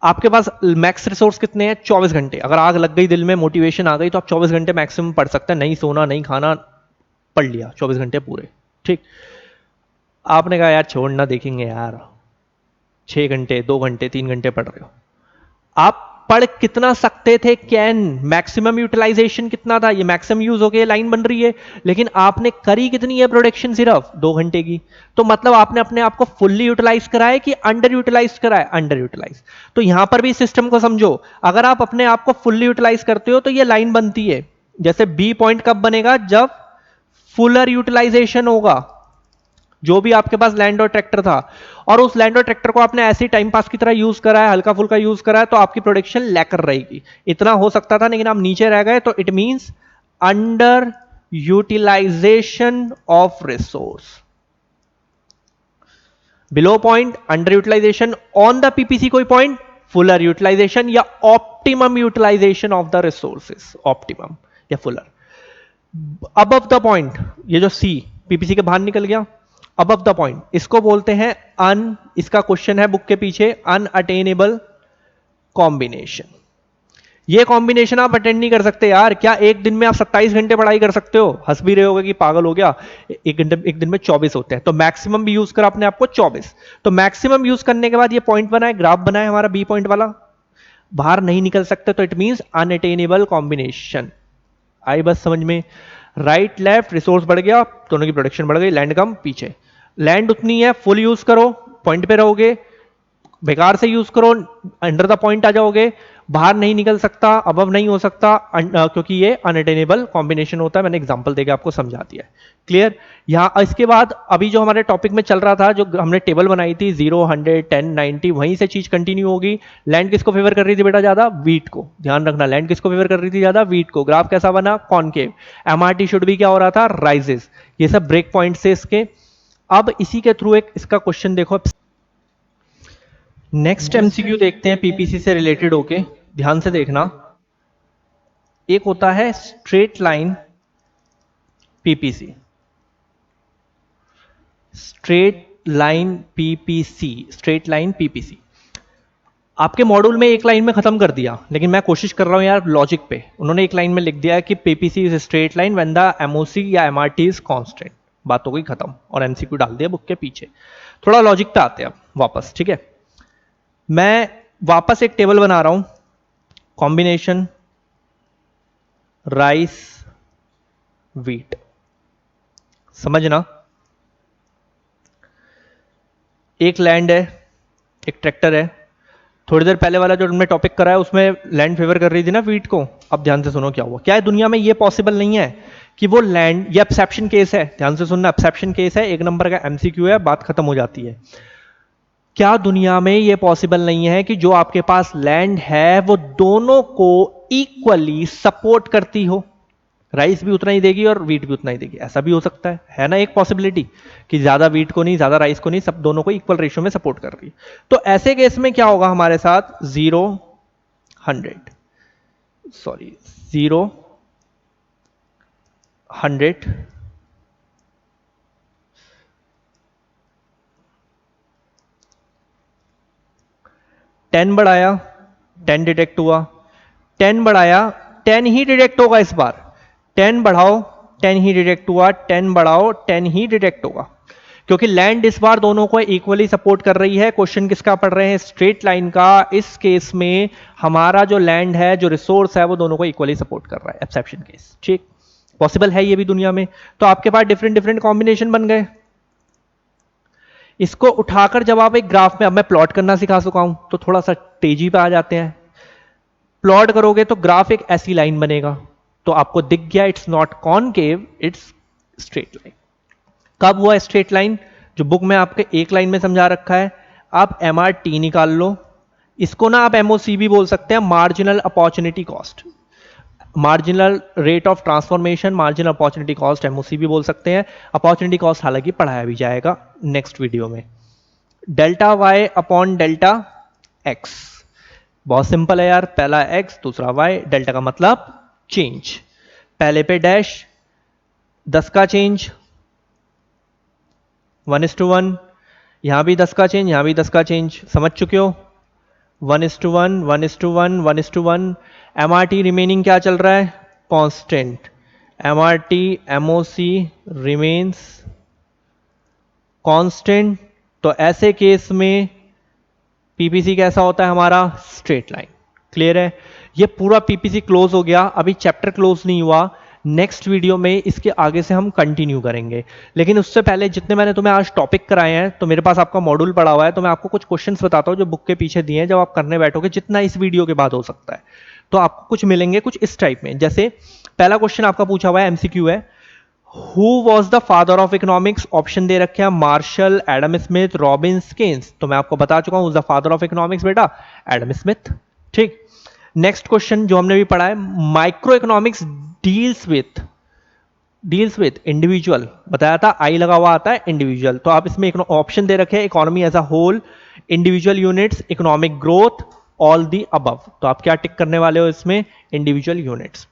आपके पास मैक्स रिसोर्स कितने हैं, 24 घंटे। अगर आग लग गई दिल में, मोटिवेशन आ गई, तो आप 24 घंटे मैक्सिमम पढ़ सकते हैं, नहीं सोना नहीं खाना, पढ़ लिया 24 घंटे पूरे। ठीक, आपने कहा यार छोड़ना, देखेंगे यार, 6 घंटे 2 घंटे 3 घंटे पढ़ रहे हो। आप पढ़ कितना सकते थे, कैन, मैक्सिमम यूटिलाइजेशन कितना था, ये मैक्सिमम यूज हो गया, लाइन बन रही है, लेकिन आपने करी कितनी है प्रोडक्शन, सिर्फ 2 घंटे की। तो मतलब आपने अपने आप को फुल्ली यूटिलाइज करा है कि अंडर यूटिलाइज करा है, अंडर यूटिलाइज। तो यहां पर भी सिस्टम को समझो, अगर आप अपने आप को फुल्ली यूटिलाइज करते हो तो ये लाइन बनती है। जैसे बी पॉइंट कब बनेगा, जब फुलर यूटिलाइजेशन होगा, जो भी आपके पास लैंड और ट्रैक्टर था, और उस लैंड और ट्रैक्टर को आपने ऐसे ही टाइम पास की तरह यूज करा है, हल्का फुल्का यूज करा है, तो आपकी प्रोडक्शन लैकर रहेगी। इतना हो सकता था, लेकिन आप नीचे रह गए, तो it means under utilization of resource. Below point under utilization, on the PPC कोई पॉइंट फुलर यूटिलाइजेशन या optimum utilization of the resources, optimum या फुलर। अबव द पॉइंट, ये जो सी पीपीसी के बाहर निकल गया, अबव द पॉइंट, इसको बोलते हैं अन, इसका क्वेश्चन है बुक के पीछे, अनअटेनेबल कॉम्बिनेशन। ये कॉम्बिनेशन आप अटेंड नहीं कर सकते यार। क्या एक दिन में आप 27 घंटे पढ़ाई कर सकते हो? हंस भी रहे होगे कि पागल हो गया, एक दिन में 24 होते हैं, तो मैक्सिमम भी यूज करा अपने आप को 24। तो मैक्सिमम यूज करने के बाद ये पॉइंट बना है, ग्राफ बना है हमारा बी पॉइंट वाला। बाहर नहीं निकल सकते तो इट मींस अनअटेनेबल कॉम्बिनेशन। आई बस समझ में? राइट लेफ्ट रिसोर्स बढ़ गया, दोनों की प्रोडक्शन बढ़ गई, लैंड कम पीछे। लैंड उतनी है, फुल यूज करो, पॉइंट पे रहोगे, बेकार से यूज करो, अंडर द पॉइंट आ जाओगे, बाहर नहीं निकल सकता, अबव नहीं हो सकता, क्योंकि ये अनअटेनेबल कॉम्बिनेशन होता है। मैंने एग्जांपल देके आपको समझा दिया है। क्लियर? यहां इसके बाद अभी जो हमारे टॉपिक में चल रहा था, जो हमने टेबल बनाई थी 0, 100, 10, 90, वहीं से चीज कंटिन्यू होगी। लैंड किसको फेवर कर रही थी बेटा ज्यादा? वीट को। ध्यान रखना, लैंड किसको फेवर कर रही थी ज्यादा? वीट को। ग्राफ कैसा बना? कॉनकेव। एमआरटी शुड भी क्या हो रहा था? राइजेस। ये सब ब्रेक पॉइंट से इसके। अब इसी के थ्रू एक इसका क्वेश्चन देखो, नेक्स्ट एमसीक्यू देखते हैं पीपीसी से रिलेटेड होके, ध्यान से देखना। एक होता है straight line PPC, straight line PPC, straight line PPC. आपके मॉड्यूल में एक लाइन में खत्म कर दिया, लेकिन मैं कोशिश कर रहा हूं यार लॉजिक पे। उन्होंने एक लाइन में लिख दिया कि PPC is straight line when the MOC या एमआरटी इज कांस्टेंट। बात हो गई खत्म, और एमसीक्यू डाल दिया बुक के पीछे। थोड़ा लॉजिक पे आते हैं अब वापस, ठीक है? मैं वापस एक टेबल बना रहा हूं, कॉम्बिनेशन राइस वीट। समझना, एक लैंड है, एक ट्रैक्टर है। थोड़ी देर पहले वाला जो हमने टॉपिक कराया उसमें लैंड फेवर कर रही थी ना वीट को। अब ध्यान से सुनो क्या हुआ। क्या है, दुनिया में ये पॉसिबल नहीं है कि वो लैंड, ये एक्सेप्शन केस है, ध्यान से सुनना, एक्सेप्शन केस है, एक नंबर का एमसीक्यू है, बात खत्म हो जाती है। क्या दुनिया में यह पॉसिबल नहीं है कि जो आपके पास लैंड है वो दोनों को इक्वली सपोर्ट करती हो? राइस भी उतना ही देगी और वीट भी उतना ही देगी, ऐसा भी हो सकता है ना? एक पॉसिबिलिटी कि ज्यादा वीट को नहीं, ज्यादा राइस को नहीं, सब दोनों को इक्वल रेशियो में सपोर्ट कर रही है। तो ऐसे केस में क्या होगा हमारे साथ? 0, 100, सॉरी 0, 100, 10 बढ़ाया, 10 डिटेक्ट हुआ, 10 बढ़ाया, 10 ही डिटेक्ट होगा इस बार। 10 बढ़ाओ, 10 ही डिटेक्ट हुआ, 10 बढ़ाओ, 10 ही डिटेक्ट होगा, क्योंकि लैंड इस बार दोनों को इक्वली सपोर्ट कर रही है। क्वेश्चन किसका पढ़ रहे हैं? स्ट्रेट लाइन का। इस केस में हमारा जो लैंड है, जो रिसोर्स है, वो दोनों को इक्वली सपोर्ट कर रहा है। एक्सेप्शन केस, ठीक? पॉसिबल है ये भी दुनिया में। तो आपके पास डिफरेंट डिफरेंट कॉम्बिनेशन बन गए। इसको उठाकर जब आप एक ग्राफ में, अब मैं प्लॉट करना सिखा चुका हूं तो थोड़ा सा तेजी पे आ जाते हैं। प्लॉट करोगे तो ग्राफ एक ऐसी लाइन बनेगा, तो आपको दिख गया it's not concave, it's straight line. कब हुआ स्ट्रेट लाइन? जो बुक में आपके एक लाइन में समझा रखा है। आप एमआरटी निकाल लो, इसको ना आप एमओसी भी बोल सकते हैं, marginal opportunity cost, marginal rate of transformation, marginal opportunity cost, MOC भी बोल सकते हैं। अपॉर्चुनिटी कॉस्ट हालांकि पढ़ाया भी जाएगा नेक्स्ट वीडियो में। Delta Y upon delta X, बहुत सिंपल है यार, पहला एक्स दूसरा वाई, डेल्टा का मतलब चेंज, पहले पे डैश, 10 का चेंज, 1:1, यहां भी 10 का चेंज, यहां भी 10 का चेंज, समझ चुके हो? 1:1, 1:1, 1:1। एमआरटी रिमेनिंग क्या चल रहा है? Constant. MRT MOC remains constant. तो ऐसे केस में पीपीसी कैसा होता है हमारा? Straight line. क्लियर है? ये पूरा पीपीसी क्लोज हो गया। अभी चैप्टर क्लोज नहीं हुआ, नेक्स्ट वीडियो में इसके आगे से हम कंटिन्यू करेंगे। लेकिन उससे पहले जितने मैंने तुम्हें आज टॉपिक कराए हैं, तो मेरे पास आपका मॉड्यूल पड़ा हुआ है, तो मैं आपको कुछ क्वेश्चंस बताता हूं जो बुक के पीछे दिए हैं। जब आप करने बैठोगे, जितना इस वीडियो के बाद हो सकता है, तो आपको कुछ मिलेंगे कुछ इस टाइप में। जैसे पहला क्वेश्चन आपका पूछा हुआ है, एमसीक्यू है, who was the father of economics? Option दे रखे हैं Marshall, Adam Smith, Robin Keynes. तो मैं आपको बता चुका हूं द फादर ऑफ इकोनॉमिक्स बेटा एडम स्मिथ। ठीक। नेक्स्ट क्वेश्चन जो हमने भी पढ़ा है, micro economics deals with individual, बताया था आई लगा हुआ आता है इंडिविजुअल। तो आप इसमें ऑप्शन दे रखे हैं economy as a whole, individual units, economic growth, all the above. तो आप क्या टिक करने वाले हो इसमें? Individual units.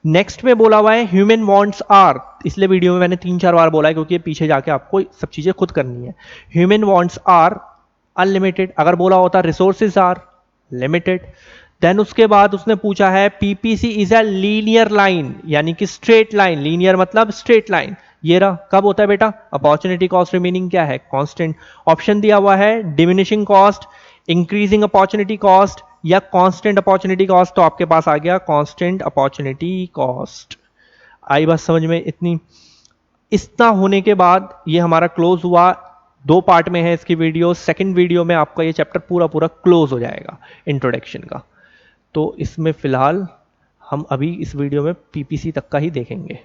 नेक्स्ट में बोला हुआ है ह्यूमन वांट्स आर, इसलिए वीडियो में मैंने 3-4 बार बोला है क्योंकि ये पीछे जाके आपको सब चीजें खुद करनी है। ह्यूमन वांट्स आर अनलिमिटेड, अगर बोला होता रिसोर्सेज आर लिमिटेड। देन उसके बाद उसने पूछा है PPC is a linear line, यानी कि स्ट्रेट लाइन, लीनियर मतलब स्ट्रेट लाइन। ये रहा, कब होता है बेटा? अपॉर्चुनिटी कॉस्ट रिमेनिंग क्या है? कांस्टेंट। ऑप्शन दिया हुआ है diminishing cost, increasing opportunity cost, या कांस्टेंट अपॉर्चुनिटी कॉस्ट, तो आपके पास आ गया कांस्टेंट अपॉर्चुनिटी कॉस्ट। आई बात समझ में? इतना होने के बाद ये हमारा क्लोज हुआ। 2 पार्ट में है इसकी वीडियो, सेकंड वीडियो में आपका ये चैप्टर पूरा पूरा क्लोज हो जाएगा इंट्रोडक्शन का। तो इसमें फिलहाल हम अभी इस वीडियो में पीपीसी तक का ही देखेंगे।